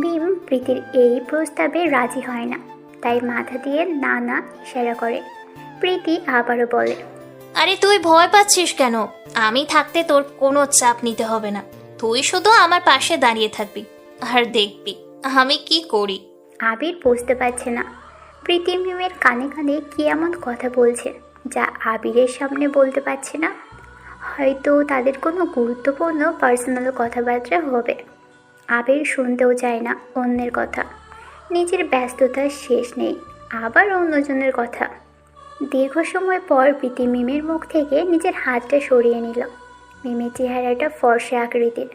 মিম প্রীতির এই প্রস্তাবে রাজি হয় না, তাই মাথা দিয়ে না না ইশারা করে। প্রীতি আবারও বলে, আরে তুই ভয় পাচ্ছিস কেন? আমি থাকতে তোর কোনো চাপ নিতে হবে না, তুই শুধু আমার পাশে দাঁড়িয়ে থাকবি আর দেখবি আমি কি করি। আবির বুঝতে পারছে না প্রীতি মিমের কানে কানে কি এমন কথা বলছে যা আবিরের সামনে বলতে পারছে না। হয়তো তাদের কোনো গুরুত্বপূর্ণ পার্সোনাল কথাবার্তা হবে। আবির শুনতেও চায় না অন্যের কথা, নিজের ব্যস্ততার শেষ নেই, আবার অন্যজনের কথা। দীর্ঘ সময় পর প্রীতি মিমের মুখ থেকে নিজের হাতটা সরিয়ে নিল। মিমের চেহারাটা ফর্সা আকৃতির,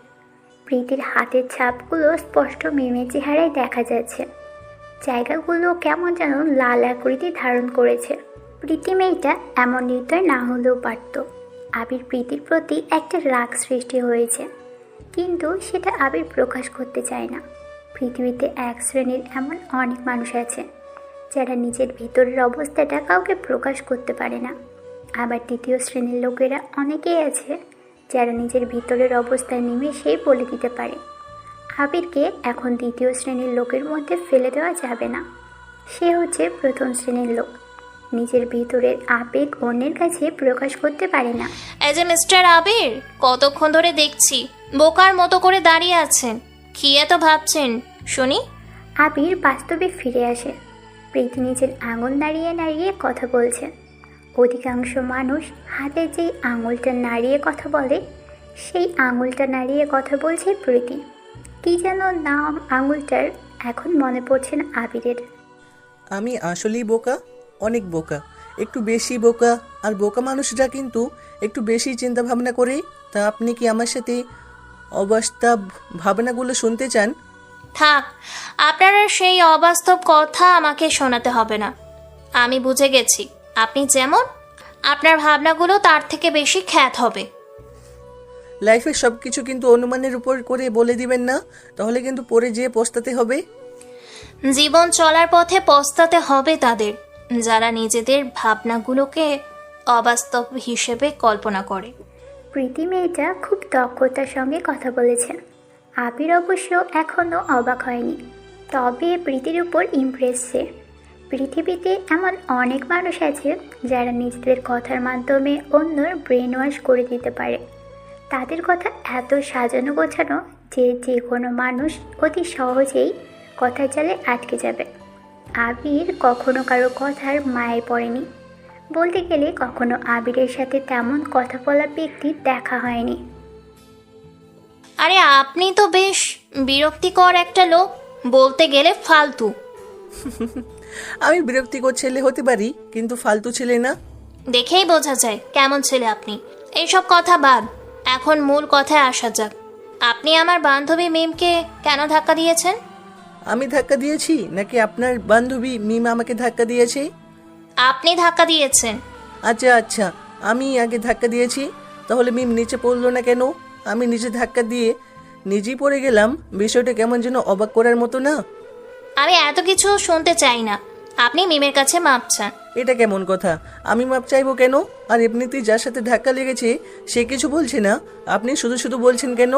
প্রীতির হাতের ছাপগুলো স্পষ্ট মিমের চেহারায় দেখা যাচ্ছে। জায়গাগুলো কেমন যেন লাল আকৃতি ধারণ করেছে। প্রীতি মেয়েটা এমন নির্দয় না হলেও পারত। আবির প্রীতির প্রতি একটা রাগ সৃষ্টি হয়েছে, কিন্তু সেটা আবির প্রকাশ করতে চায় না। পৃথিবীতে এক শ্রেণীর এমন অনেক মানুষ আছে যারা নিজের ভিতরের অবস্থাটা কাউকে প্রকাশ করতে পারে না। আবার দ্বিতীয় শ্রেণীর লোকেরা অনেকেই আছে যারা নিজের ভিতরের অবস্থা নিমেষেই বলে দিতে পারে। আবিরকে এখন দ্বিতীয় শ্রেণীর লোকের মধ্যে ফেলে দেওয়া যাবে না। সে হচ্ছে প্রথম শ্রেণীর লোক, নিজের ভিতরের আবেগ অন্যের কাছে প্রকাশ করতে পারে না। এই যে মিস্টার আবির, কতক্ষণ ধরে দেখছি বোকার মতো করে দাঁড়িয়ে আছেন, কি এত ভাবছেন শুনি? আবির বাস্তবে ফিরে আসে। প্রীতি নিজের আঙুল নাড়িয়ে নাড়িয়ে কথা বলছে। অধিকাংশ মানুষ হাতে যেই আঙুলটা নাড়িয়ে কথা বলে সেই আঙুলটা নাড়িয়ে কথা বলছে প্রীতি। কি যেন নাম আঙুলটার, এখন মনে পড়ছে না আবিরের। আমি আসলেই বোকা, অনেক বোকা, একটু বেশি বোকা। আর বোকা মানুষরা কিন্তু একটু বেশি চিন্তা ভাবনা করে। তা আপনি কি আমার সাথে অবাস্তব ভাবনাগুলো শুনতে চান? থাক, আপনারা সেই অবাস্তব কথা আমাকে শোনাতে হবে না। আমি বুঝে গেছি আপনি যেমন, আপনার ভাবনাগুলো তার থেকে বেশি খ্যাত হবে। লাইফের সব কিছু কিন্তু অনুমানের উপর করে বলে দিবেন না, তাহলে কিন্তু পরে যেয়ে পস্তাতে হবে। জীবন চলার পথে পস্তাতে হবে তাদের যারা নিজেদের ভাবনাগুলোকে অবাস্তব হিসেবে কল্পনা করে। প্রীতি মেয়েটা খুব দক্ষতার সঙ্গে কথা বলেছে। আবির অবশ্য এখনও অবাক হয়নি, তবে প্রীতির উপর ইমপ্রেস সে। পৃথিবীতে এমন অনেক মানুষ আছে যারা নিজেদের কথার মাধ্যমে অন্যর ব্রেন ওয়াশ করে দিতে পারে। তাদের কথা এত সাজানো গোছানো যে যে কোনো মানুষ অতি সহজেই কথার জালে আটকে যাবে। আবির কখনো কারো কথার মায়ে পড়েনি। বলতে গেলে কখনো আবিরের সাথে তেমন কথা বলা ব্যক্তি দেখা হয়নি। আরে আপনি তো বেশ বিরক্তিকর একটা লোক, বলতে গেলে ফালতু। আমি বিরক্তিকর ছেলে হতে পারি, কিন্তু ফালতু ছেলে না। দেখেই বোঝা যায় কেমন ছেলে আপনি। এইসব কথা বাদ, এখন মূল কথায় আসা যাক। আপনি আমার বান্ধবী মিমকে কেন ধাক্কা দিয়েছেন? আমি ধাক্কা দিয়েছি নাকি আপনার বান্ধবী মিম আমাকে ধাক্কা দিয়েছে? আপনি ধাক্কা দিয়েছেন। আচ্ছা আচ্ছা, আমি আগে ধাক্কা দিয়েছি, তাহলে মিম নিচে পড়লো না কেন? আমি নিচে ধাক্কা দিয়ে নিজেই পড়ে গেলাম, বিষয়টা কেমন যেন অবাক করার মতো না? আমি এত কিছু শুনতে চাই না, আপনি মিমের কাছে মাপ চান। এটা কেমন কথা? আমি মাপ চাইবো কেন? আর এমনিতেই যার সাথে ধাক্কা লেগেছে সে কিছু বলছে না, আপনি শুধু শুধু বলছেন কেন?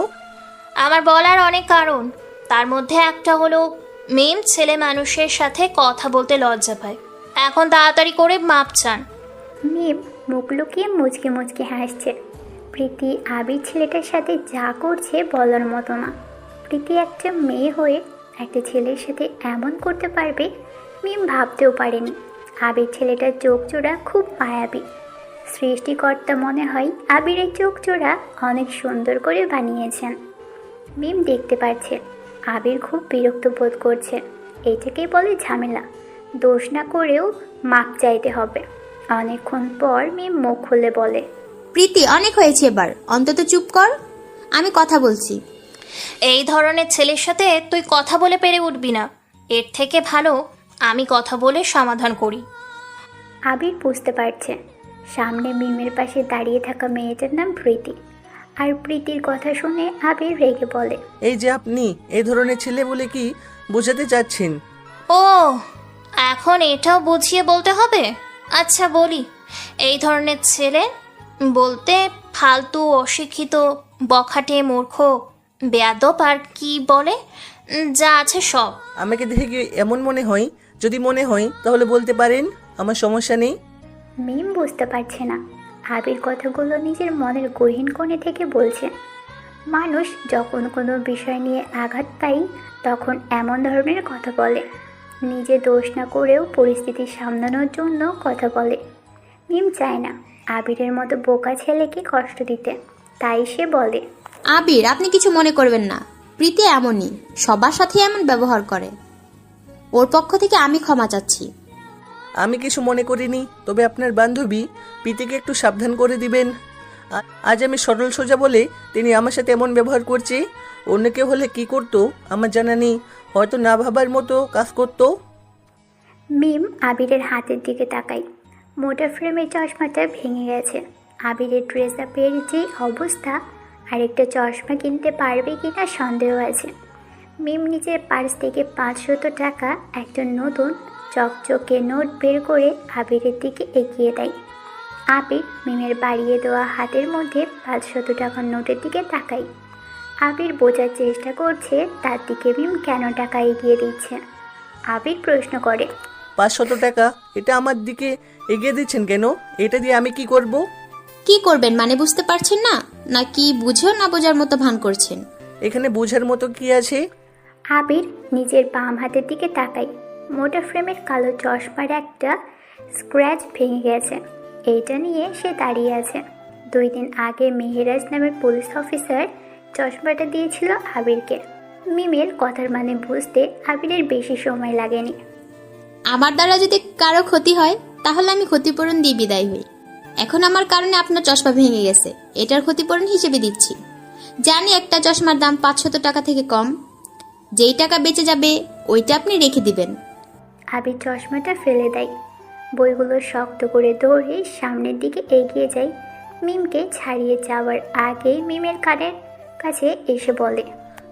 আমার বলার অনেক কারণ, তার মধ্যে একটা হলো মিম ছেলে মানুষের সাথে কথা বলতে লজ্জা পায়। এখন তাড়াতাড়ি করে মাপ চান। মিম মুখ লুকিয়ে মুচকে মুচকে হাসছে। প্রীতি আবির ছেলেটার সাথে যা করছে বলার মতো না। প্রীতি একটা মেয়ে হয়ে একটা ছেলের সাথে এমন করতে পারবে মিম ভাবতেও পারেনি। আবির ছেলেটার চোখ জোড়া খুব মায়াবী। সৃষ্টিকর্তা মনে হয় আবিরের চোখ জোড়া অনেক সুন্দর করে বানিয়েছেন। মিম দেখতে পাচ্ছে আবির খুব বিরক্ত বোধ করছে। এটাকেই বলে ঝামেলা। দোষ না করেও মাপ চাইতে হবে। অনেকক্ষণ পর মিম মুখ খুলে বলে, প্রীতি অনেক হয়েছে, এবার অন্তত চুপ কর, আমি কথা বলছি। এই ধরনের ছেলের সাথে তুই কথা বলে পেরে উঠবি না। এর থেকে ভালো আমি কথা বলে সমাধান করি। আবির বুঝতে পারছে সামনে মিমের পাশে দাঁড়িয়ে থাকা মেয়েটার নাম প্রীতি। আর প্রীতির কথা শুনে আবির রেগে বলে, এই যে আপনি এই ধরনের ছেলে বলে কি বোঝাতে চাচ্ছেন? ও, এখন এটাও বুঝিয়ে বলতে হবে? আচ্ছা বলি, এই ধরনের ছেলে বলতে ফালতু, অশিক্ষিত, বখাটে, মূর্খ, বেয়াদব আর কি বলে যা আছে সব। আমাকে দেখে কি এমন মনে হয়? যদি মনে হয় তাহলে বলতে পারেন, আমার সমস্যা নেই। মিম বুঝতে পারছে না আবির কথাগুলো নিজের মনের গহীন কোণে থেকে বলছে। মানুষ যখন কোনো বিষয় নিয়ে আঘাত পায় তখন এমন ধরনের কথা বলে। নিজে দোষ না করেও পরিস্থিতি সামলানোর জন্য কথা বলে। মিম চায় না আবিরের মতো বোকা ছেলেকে কষ্ট দিতে, তাই সে বলে, আবির, আপনি কিছু মনে করবেন না, প্রীতি এমনই, সবার সাথে এমন ব্যবহার করে। ওর পক্ষ থেকে আমি ক্ষমা চাচ্ছি। আমি কিছু মনে করিনি, তবে আপনার বান্ধবী প্রীতিকে একটু সাবধান করে দিবেন। আজ আমি সরল সোজা বলে তিনি আমার সাথে এমন ব্যবহার করছে। অন্য কেউ হলে কি করতো আমার জানা নেই, হয়তো না ভাবার মতো কাজ করতো। মিম আবিরের হাতের দিকে তাকায়। মোটা ফ্রেমের চশমাটা ভেঙে গেছে। আবিরের ড্রেস আপের যে অবস্থা, আরেকটা চশমা কিনতে পারবে কিনা সন্দেহ আছে। মিম নিজের পার্স থেকে 500 টাকা একটা নতুন চকচকে নোট বের করে আবিরের দিকে এগিয়ে দেয়। আবির মিমের বাড়িয়ে দেওয়া হাতের মধ্যে 500 টাকার নোটের দিকে তাকায়। আবির বোঝার চেষ্টা করছে তার দিকে মিম কেন টাকা এগিয়ে দিচ্ছে। আবির প্রশ্ন করে, 500 টাকা এটা আমার দিকে এগিয়ে দিচ্ছেন কেন? এটা দিয়ে আমি কি করব? কি করবেন মানে বুঝতে পারছেন না, নাকি বুঝেও না বোঝার মতো ভান করছেন? এখানে বোঝার মতো কি আছে? আবির নিজের বাম হাতের দিকে তাকায়। মোটা ফ্রেমের কালো চশমার একটা স্ক্র্যাচ ভেঙে গেছে। এইটা নিয়ে সে দাঁড়িয়ে আছে। 2 দিন আগে মেহেরাজ নামের পুলিশ অফিসার চশমাটা দিয়েছিল আবিরকে। মিমের কথার মানে বুঝতে আবিরের বেশি সময় লাগেনি। আমার দ্বারা যদি কারো ক্ষতি হয় তাহলে আমি ক্ষতিপূরণ দিয়ে বিদায় হই। এখন আমার কারণে আপনার চশমা ভেঙে গেছে, এটার ক্ষতিপূরণ হিসেবে দিচ্ছি। জানি একটা চশমার দাম 500 টাকা থেকে কম, যেই টাকা বেঁচে যাবে ওইটা আপনি রেখে দিবেন। আবির চশমাটা ফেলে দেয়। বইগুলো শক্ত করে ধরে সামনের দিকে এগিয়ে যায়। মিমকে ছাড়িয়ে যাওয়ার আগেই মিমের কানের কাছে এসে বলে,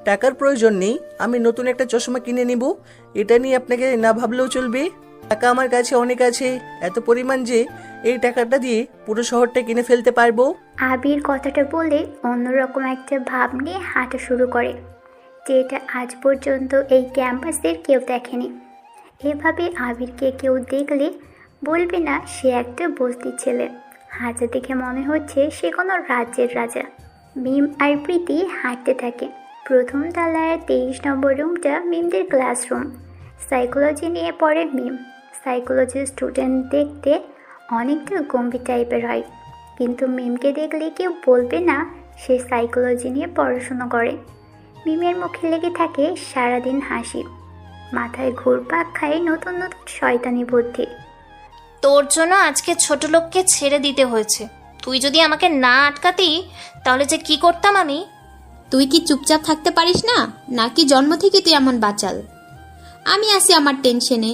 টাকার প্রয়োজন নেই, আমি নতুন একটা চশমা কিনে নিব। এটা নিয়ে আপনাকে না ভাবলেও চলবে। টাকা আমার কাছে অনেক আছে, এত পরিমাণ যে এই টাকাটা দিয়ে পুরো শহরটা কিনে ফেলতে পারবো। আবির কথাটা বলে অন্যরকম একটা ভাব নিয়ে হাঁটা শুরু করে, যেটা আজ পর্যন্ত এই ক্যাম্পাসের কেউ দেখেনি। এভাবে আবিরকে কেউ দেখলে বলবে না সে একটা বস্তির ছেলে। হাজা দেখে মনে হচ্ছে সে কোনো রাজ্যের রাজা। মিম আর প্রীতি হাঁটতে থাকে। প্রথম তলায় 23 নম্বর রুমটা মিমদের ক্লাসরুম। সাইকোলজি নিয়ে পড়ে মিম। সাইকোলজি স্টুডেন্ট দেখতে অনেকটা গম্ভীর টাইপের হয়, কিন্তু মিমকে দেখলে কেউ বলবে না সে সাইকোলজি নিয়ে পড়াশুনো করে। মিমের মুখে লেগে থাকে সারাদিন হাসি, মাথায় ঘুরপাক খায় নতুন নতুন শয়তানি বুদ্ধি। তোর জন্য আজকে ছোট লোককে ছেড়ে দিতে হয়েছে। তুই যদি আমাকে না আটকাতি তাহলে যে কি করতাম আমি। তুই কি চুপচাপ থাকতে পারিস না, নাকি জন্ম থেকে তুই এমন বাচাল? আমি আছি আমার টেনশনে।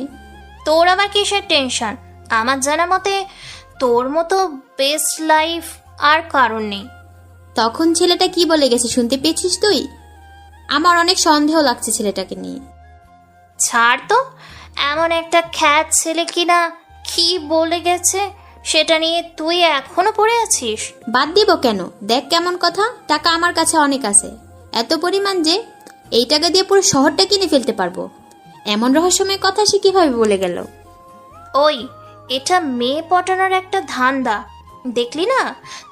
তোর আবার কিসের টেনশন? আমার জানা মতে তোর মতো বেস্ট লাইফ আর কারণ নেই। তখন ছেলেটা কি বলে গেছে শুনতে পেয়েছিস তুই? আমার অনেক সন্দেহ লাগছে ছেলেটাকে নিয়ে। ছাড় তো, এমন একটা খ্যাত ছেলে কিনা কি বলে গেছে সেটা নিয়ে তুই এখনো পড়ে আছিস? বাদ দিব কেন? দেখ কেমন কথা, টাকা আমার কাছে অনেক আছে, এত পরিমাণ যে এই টাকা দিয়ে পুরো শহরটা কিনে ফেলতে পারবো। এমন রহস্যময় কথা সে কিভাবে বলে গেল? ওই, এটা মেয়ে পটানোর একটা ধান্দা। দেখলি না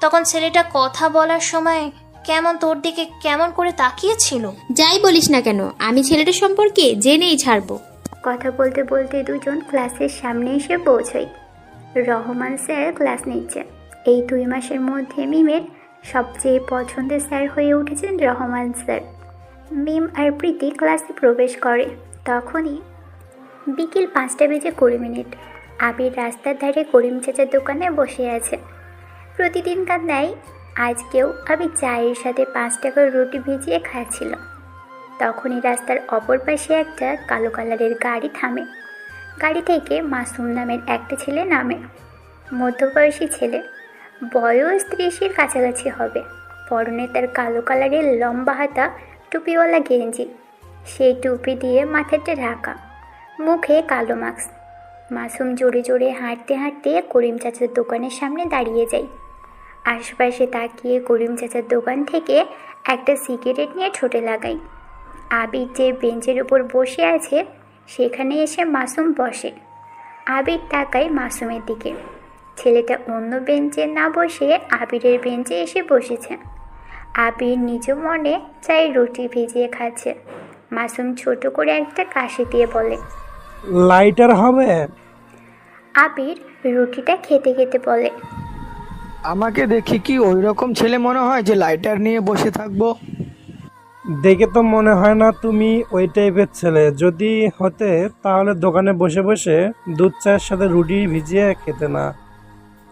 তখন ছেলেটা কথা বলার সময় কেমন তোর দিকে কেমন করে তাকিয়েছিল? যাই বলিস না কেন, আমি ছেলেটা সম্পর্কে জেনেই ছাড়বো। কথা বলতে বলতে দুজন ক্লাসের সামনে এসে পৌঁছাই। রহমান স্যার ক্লাস নিচ্ছে। এই 2 মাসের মধ্যে মিমের সবচেয়ে পছন্দের স্যার হয়ে উঠেছেন রহমান স্যার। মিম আর প্রীতি ক্লাসে প্রবেশ করে। তখনই বিকেল 5:20 আবির রাস্তার ধারে করিম চাচার দোকানে বসে আছে। প্রতিদিনকার ন্যায় আজকেও আবির চায়ের সাথে 5 টাকার রুটি ভিজিয়ে খাচ্ছিল। তখনই রাস্তার অপর পাশে একটা কালো কালারের গাড়ি থামে। গাড়ি থেকে মাসুম নামের একটা ছেলে নামে। মধ্যবয়সী ছেলে, বয়স 30-এর কাছাকাছি হবে। পরনে তার কালো কালারের লম্বা হাতা টুপিওয়ালা গেঞ্জি, সেই টুপি দিয়ে মাথাটা ঢাকা, মুখে কালো মাস্ক। মাসুম জোরে জোরে হাঁটতে হাঁটতে করিম চাচার দোকানের সামনে দাঁড়িয়ে যায়। আশপাশে তাকিয়ে করিম চাচার দোকান থেকে একটা সিগারেট নিয়ে ঠোঁটে লাগায়। আবির যে বেঞ্চের উপর বসে আছে সেখানে এসে মাসুম বসে। আবির তাকায় মাসুমের দিকে। ছেলেটা অন্য বেঞ্চে না বসে আবিরের বেঞ্চে এসে বসেছে। আবির নিজ মনে চাই রুটি ভিজিয়ে খাচ্ছে। মাসুম ছোট করে একটা কাশি দিয়ে বলে, লাইটার হবে? আবির রুটিটা খেতে খেতে বলে, আমাকে দেখি কি ওই রকম ছেলে মনে হয় যে লাইটার নিয়ে বসে থাকবো? দেখে তো মনে হয় না তুমি ওই টাইপের ছেলে। যদি হতে তাহলে দোকানে বসে বসে দুধ চায়ের সাথে রুটি ভিজিয়ে খেতে না,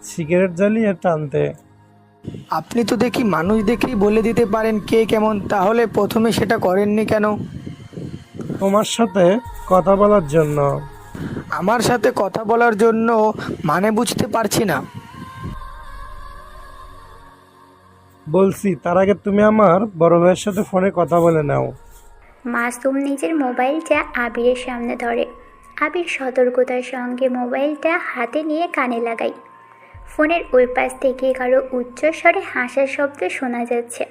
সিগারেট জ্বালিয়ে টানতে। আপনি তো দেখি মানুষ দেখেই বলে দিতে পারেন কে কেমন, তাহলে প্রথমে সেটা করেননি কেন? তোমার সাথে কথা বলার জন্য। আমার সাথে কথা বলার জন্য মানে বুঝতে পারছি না। বলছি তার আগে তুমি আমার বড় ভাইয়ের সাথে ফোনে কথা বলে নাও। মাসুম নিজের মোবাইলটা আবিরের সামনে ধরে। আবির সতর্কতার সঙ্গে মোবাইলটা হাতে নিয়ে কানে লাগায়। ফোনের ওই পাশ থেকে কারো উচ্চস্বরে হাসার শব্দ শোনা যাচ্ছে।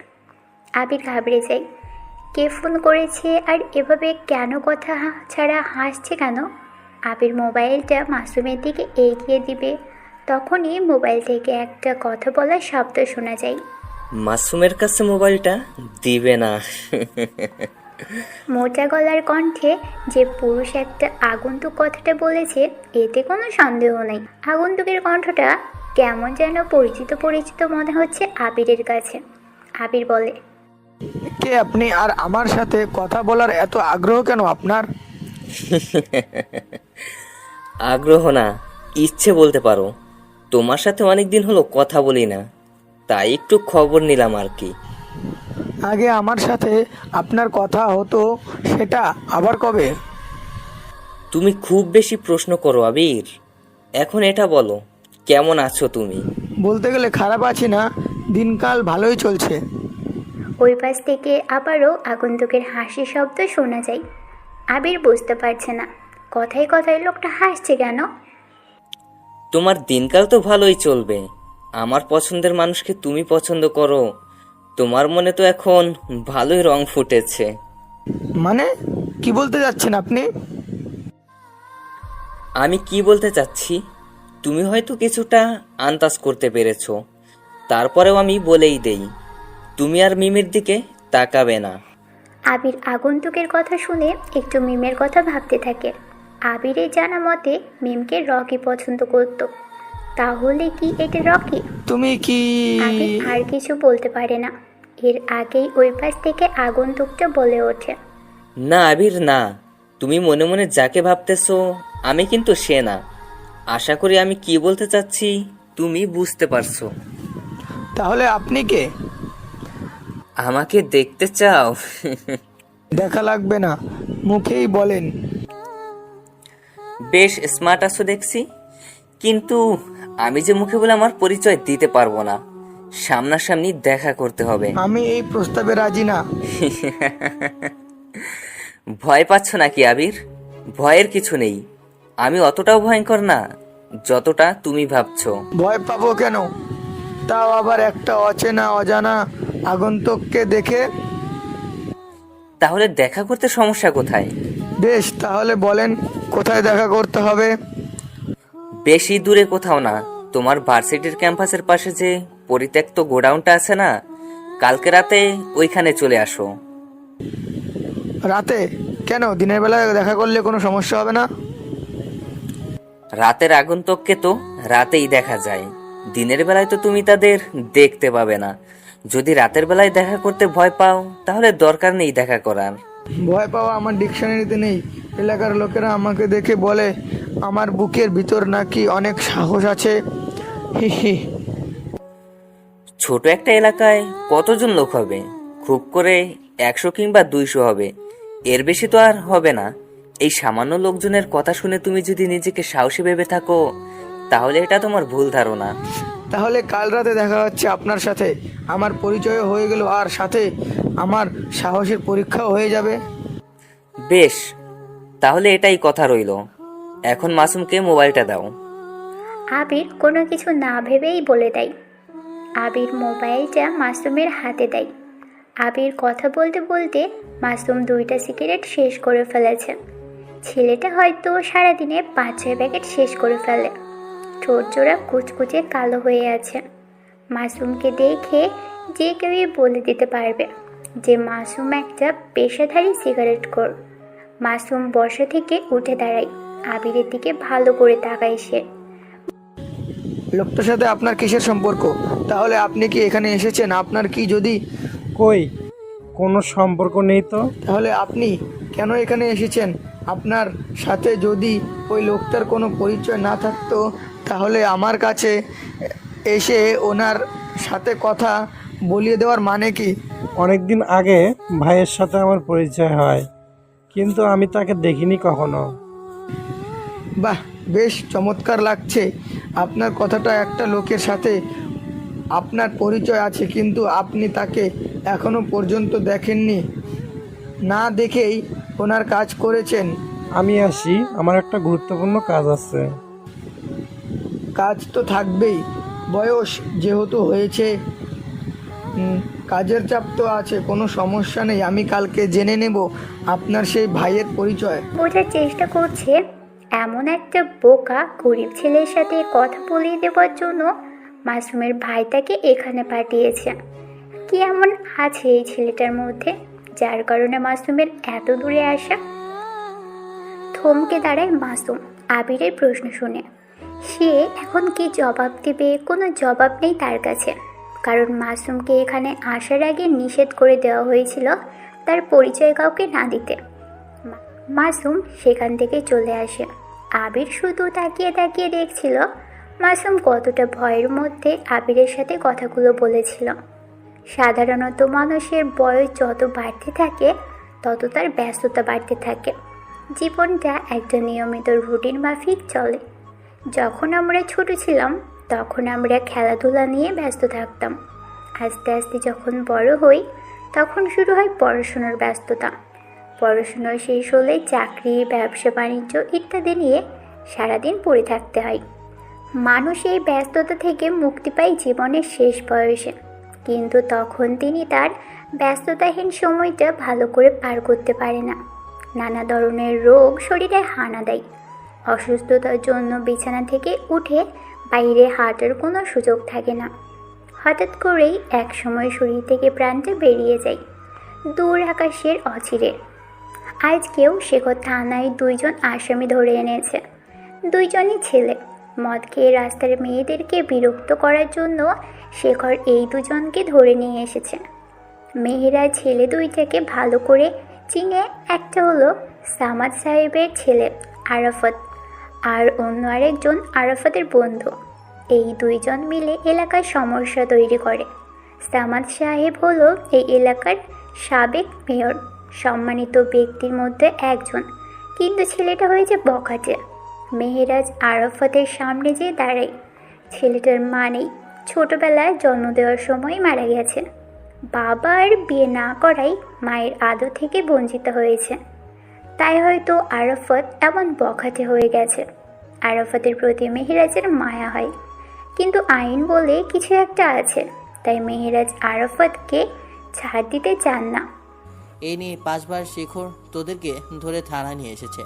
আবির ঘাবড়ে যায়। কে ফোন করেছে আর এভাবে কেন কথা ছাড়া হাসছে কেন? আবির মোবাইলটা মাসুমের দিকে এগিয়ে দিবে, তখনই মোবাইল থেকে একটা কথা বলার শব্দ শোনা যায়। মাসুমের কাছে মোবাইলটা দিবে না। মোটা গলার কণ্ঠে যে পুরুষ একটা আগন্তুক কথাটা বলেছে এতে কোনো সন্দেহ নেই। আগন্তুকের কণ্ঠটা কেমন যেন পরিচিত পরিচিত মনে হচ্ছে আবিরের কাছে। আবির বলে, কে আপনি আর আমার সাথে কথা বলার এত আগ্রহ কেন আপনার? আগ্রহ না, ইচ্ছে বলতে পারো। তোমার সাথে অনেকদিন হলো কথা বলি না, তাই একটু খবর নিলাম আর কি। আগে আমার সাথে আপনার কথা হতো, সেটা আবার কবে? তুমি খুব বেশি প্রশ্ন করো আবির। এখন এটা বলো, কেমন আছো তুমি? বলতে গেলে খারাপ আছি না, দিনকাল ভালোই চলছে। ওই পাশ থেকে আবারও আগন্তুকের হাসি শব্দ শোনা যায়। আবির বুঝতে পারছে না কথায় কথায় লোকটা হাসছে কেন। তোমার দিনকাল তো ভালোই চলবে। আমার পছন্দের মানুষকে তুমি পছন্দ করো, তোমার মনে তো এখন ভালোই রং ফুটেছে। মানে কি বলতে যাচ্ছেন আপনি? আমি কি বলতে চাচ্ছি তুমি হয়তো কিছুটা আন্দাজ করতে পেরেছো, তারপরেও আমি বলেই দেই, তুমি আর মিমের দিকে তাকাবে না। আবির আগন্তুকের কথা শুনে একটু মিমের কথা ভাবতে থাকে। আবিরের জানা মতে মিমকে রকি পছন্দ করত। তাহলে কি এটা রকি? তুমি কি আবির আর কিছু বলতে পারে না। এর আগেই ওই পাশ থেকে আগন্তুকটা বলে ওঠে, না আবির না, তুমি মনে মনে যাকে ভাবতেছো আমি কিন্তু সে না। আশা করি আমি কি বলতে চাচ্ছি তুমি বুঝতে পারছো। তাহলে আপনি কে? আমাকে দেখতে চাও? দেখা লাগবে না, মুখেই বলেন। বেশ স্মার্ট আছো দেখছি, কিন্তু আমি যে মুখে বলে আমার পরিচয় দিতে পারবো না, সামনাসামনি দেখা করতে হবে। আমি এই প্রস্তাবে রাজি না। ভয় পাচ্ছ নাকি আবির? ভয়ের কিছু নেই, আমি অতটাও ভয়ঙ্কর না যতটা তুমি ভাবছো। ভয় পাবো কেন? তাও আবার একটা অচেনা অজানা আগন্তুককে দেখে। তাহলে দেখা করতে সমস্যা কোথায়? বেশ, তাহলে বলেন কোথায় দেখা করতে হবে? বেশি দূরে কোথাও না, তোমার ভার্সিটির ক্যাম্পাসের পাশে যে পরিত্যক্ত গোডাউনটা আছে না, কালকে রাতে ওইখানে চলে আসো। রাতে? কেন, দিনের বেলায় দেখা করলে কোনো সমস্যা হবে না? রাতের আগন্তুককে তো রাতেই দেখা যায়, দিনের বেলায় তো তুমি তাদের দেখতে পাবে না। যদি রাতের বেলায় দেখা করতে ভয় পাও তাহলে দরকার নেই দেখা করার। ভয় পাওয়া আমার ডিকশনারিতে নেই। এলাকার লোকেরা আমাকে দেখে বলে আমার বুকের ভিতর নাকি অনেক সাহস আছে। হি হি। ছোট একটা এলাকায় কতজন লোক হবে? খুব করে 100 কিংবা 200 হবে, এর বেশি তো আর হবে না। এই সামান্য লোকজনের কথা শুনে তুমি যদি নিজেকে সাহসী ভেবে থাকো তাহলে এটা তোমার ভুল ধারণা। তাহলে কাল রাতে দেখা হচ্ছে আপনার সাথে, আমার পরিচয় হয়ে গেল, আর সাথে আমার সাহসের পরীক্ষাও হয়ে যাবে। বেশ, তাহলে এটাই কথা রইল। এখন মাসুমকে মোবাইলটা দাও। আবির কোনো কিছু না ভেবেই বলে দেয়। আবির মোবাইলটা মাসুমের হাতে দেয়। আবির কথা বলতে বলতে মাসুম 2টা সিগারেট শেষ করে ফেলেছে। ছেলেটা হয়তো সারাদিনে 5-6 প্যাকেট শেষ করে ফেলে। ঠোঁট জোড়া কুচকুচে কালো হয়ে আছে। মাসুমকে দেখে যে কেউই বলে দিতে পারবে যে মাসুম একটা পেশাধারী সিগারেটখোর। মাসুম বসা থেকে উঠে দাঁড়ায়, আবিরের দিকে ভালো করে তাকায় সে। লোকটার সাথে আপনার কিসের সম্পর্ক? তাহলে আপনি কি এখানে এসেছেন? আপনার কি যদি কই কোনো সম্পর্ক নেই তো। তাহলে আপনি কেন এখানে এসেছেন? আপনার সাথে যদি ওই লোকটার কোনো পরিচয় না থাকতো তাহলে আমার কাছে এসে ওনার সাথে কথা বলিয়ে দেওয়ার মানে কি? অনেকদিন আগে ভাইয়ের সাথে আমার পরিচয় হয়, কিন্তু আমি তাকে দেখিনি কখনো। বাহ, বেশ চমৎকার লাগছে আপনার কথাটা। একটা লোকের সাথে আপনার পরিচয় আছে কিন্তু আপনি তাকে এখনো পর্যন্ত দেখেননি, না দেখেই ওনার কাজ করেছেন। আমি আসি, আমার একটা গুরুত্বপূর্ণ কাজ আছে। কাজ তো থাকবেই, বয়স যেহেতু হয়েছে, কাজের চাপ তো আছে, কোনো সমস্যা নেই। আমি কালকে জেনে নেব আপনার সেই ভাইয়ের পরিচয়। বোঝার চেষ্টা করছে এমন একটা বোকা গরিব ছেলের সাথে কথা বলিয়ে দেওয়ার জন্য মাসুমের ভাই তাকে এখানে পাঠিয়েছে। কি এমন আছে এই ছেলেটার মধ্যে যার কারণে মাসুমের এত দূরে আসা? থমকে দাঁড়ায় মাসুম আবিরের প্রশ্ন শুনে। সে এখন কি জবাব দেবে? কোনো জবাব নেই তার কাছে, কারণ মাসুমকে এখানে আসার আগে নিষেধ করে দেওয়া হয়েছিল তার পরিচয় কাউকে না দিতে। মাসুম সেখান থেকে চলে আসে। আবির শুধু তাকিয়ে তাকিয়ে দেখছিল মাসুম কতটা ভয়ের মধ্যে আবিরের সাথে কথাগুলো বলেছিল। সাধারণত মানুষের বয়স যত বাড়তে থাকে তত তার ব্যস্ততা বাড়তে থাকে। জীবনটা একটা নিয়মিত রুটিন মাফিক চলে। যখন আমরা ছোট ছিলাম তখন আমরা খেলাধুলা নিয়ে ব্যস্ত থাকতাম। আস্তে আস্তে যখন বড় হই তখন শুরু হয় পড়াশোনার ব্যস্ততা। পড়াশোনা শেষ হলে চাকরি, ব্যবসা বাণিজ্য ইত্যাদি নিয়ে সারাদিন পড়ে থাকতে হয়। মানুষ এই ব্যস্ততা থেকে মুক্তি পায় জীবনের শেষ বয়সে, কিন্তু তখন তিনি তার ব্যস্ততাহীন সময়টা ভালো করে পার করতে পারে না। নানা ধরনের রোগ শরীরে হানা দেয়। অসুস্থতার জন্য বিছানা থেকে উঠে বাইরে হাঁটার কোনো সুযোগ থাকে না। হঠাৎ করেই এক সময় শরীর থেকে প্রাণটা বেরিয়ে যায় দূর আকাশের অচিরে। আজকেও শেখর থানায় 2 জন আসামি ধরে এনেছে। 2 জনই ছেলে। মদ খেয়ে রাস্তার মেয়েদেরকে বিরক্ত করার জন্য শেখর এই 2 জনকে ধরে নিয়ে এসেছে। মেহেরা ছেলে 2টাকে ভালো করে চিনে। একটা হলো সামাদ সাহেবের ছেলে আরাফাত, আর অন্য আরেকজন আরাফাতের বন্ধু। এই 2 জন মিলে এলাকায় সমস্যা তৈরি করে। সামাদ সাহেব হলো এই এলাকার সাবেক মেয়র, সম্মানিত ব্যক্তির মধ্যে একজন, কিন্তু ছেলেটা হয়েছে বখাটে। মেহেরাজ আরাফাতের সামনে যেয়ে দাঁড়ায়। ছেলেটার মা নেই, ছোটোবেলায় জন্ম দেওয়ার সময় মারা গেছে। বাবার বিয়ে না করাই মায়ের আদর থেকে বঞ্চিত হয়েছে, তাই হয়তো আরাফাত এমন বখাটে হয়ে গেছে। আরাফাতের প্রতি মেহেরাজের মায়া হয়, কিন্তু আইন বলে কিছু একটা আছে, তাই মেহেরাজ আরাফাতকে ছাড় দিতে চান না। এই নিয়ে 5 বার শেখর তোদেরকে ধরে থানায় নিয়ে এসেছে।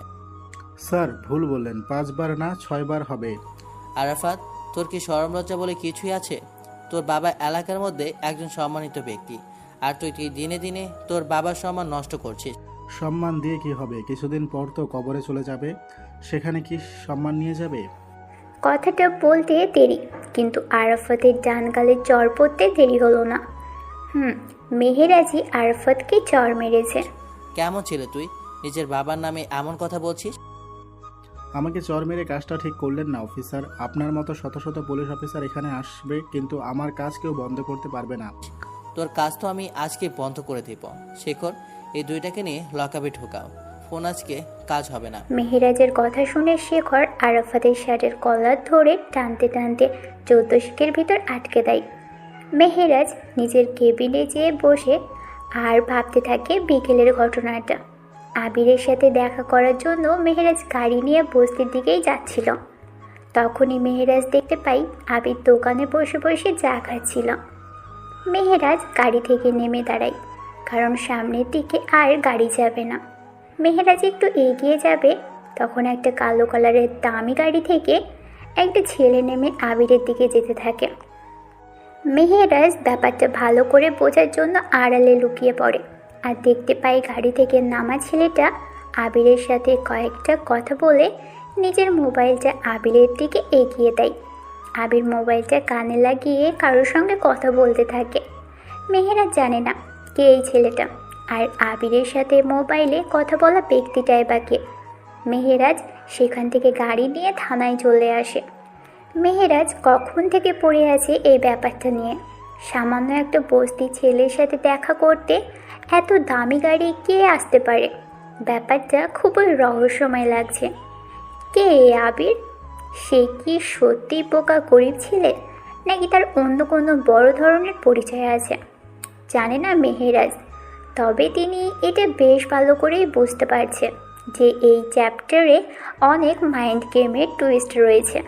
স্যার ভুল বললেন, 5 বার না 6 বার হবে। আরাফাত, তোর কি শরম লজ্জা বলে কিছুই আছে? তোর বাবা এলাকার মধ্যে একজন সম্মানিত ব্যক্তি, আর তুই দিনে দিনে তোর বাবার সম্মান নষ্ট করছিস। সম্মান দিয়ে কি হবে? কিছুদিন পর তো কবরে চলে যাবে, সেখানে কি সম্মান নিয়ে যাবে? কথাটা বলতে দেরি, কিন্তু আরাফাতের ডান গালে চর পড়তে দেরি হলো না। মেহেরাজই আরাফাতকে চর মেরেছে। কেমন ছেলে তুই, নিজের বাবার নামে এমন কথা বলছিস? আমাকে চর মেরে কাজটা ঠিক করলেন না অফিসার। আপনার মতো শত শত পুলিশ অফিসার এখানে আসবে, কিন্তু আমার কাজ কেউ বন্ধ করতে পারবে না। তোর কাজ তো আমি আজকে বন্ধ করে দেব। শেখর, এই 2টাকে নিয়ে লকআপে ঢোকাও। ফোন আজকে কাজ হবে না। মেহেরাজের কথা শুনে শেখর আরাফাতের শার্টের কলার ধরে টানতে টানতে 14 শিকের ভিতর আটকে দেয়। মেহেরাজ নিজের কেবিনে যেয়ে বসে আর ভাবতে থাকে বিকেলের ঘটনাটা। আবিরের সাথে দেখা করার জন্য মেহেরাজ গাড়ি নিয়ে বস্তির দিকেই যাচ্ছিল। তখনই মেহেরাজ দেখতে পাই আবির দোকানে বসে বসে চা খাচ্ছিল। মেহেরাজ গাড়ি থেকে নেমে দাঁড়ায়, কারণ সামনের দিকে আর গাড়ি যাবে না। মেহেরাজ একটু এগিয়ে যাবে, তখন একটা কালো কালারের দামি গাড়ি থেকে একটা ছেলে নেমে আবিরের দিকে যেতে থাকে। মেহেরাজ ব্যাপারটা ভালো করে বোঝার জন্য আড়ালে লুকিয়ে পড়ে, আর দেখতে পাই গাড়ি থেকে নামা ছেলেটা আবিরের সাথে কয়েকটা কথা বলে নিজের মোবাইলটা আবিরের দিকে এগিয়ে দেয়। আবির মোবাইলটা কানে লাগিয়ে কারোর সঙ্গে কথা বলতে থাকে। মেহেরাজ জানে না কে এই ছেলেটা, আর আবিরের সাথে মোবাইলে কথা বলা ব্যক্তিটাই বা কে। মেহেরাজ সেখান থেকে গাড়ি নিয়ে থানায় চলে আসে। মেহেরাজ কখন থেকে পড়ে আছে এই ব্যাপারটা নিয়ে। সামান্য একটা বস্তি ছেলের সাথে দেখা করতে এত দামি গাড়ি কে আসতে পারে? ব্যাপারটা খুবই রহস্যময় লাগছে। কে আবির? সে কি সত্যি বোকা গরিব ছেলে, নাকি তার অন্য কোনো বড় ধরনের পরিচয় আছে? জানে না মেহেরাজ, তবে তিনি এটা বেশ ভালো করেই বুঝতে পারছে যে এই চ্যাপ্টারে অনেক মাইন্ড গেমের টুইস্ট রয়েছে।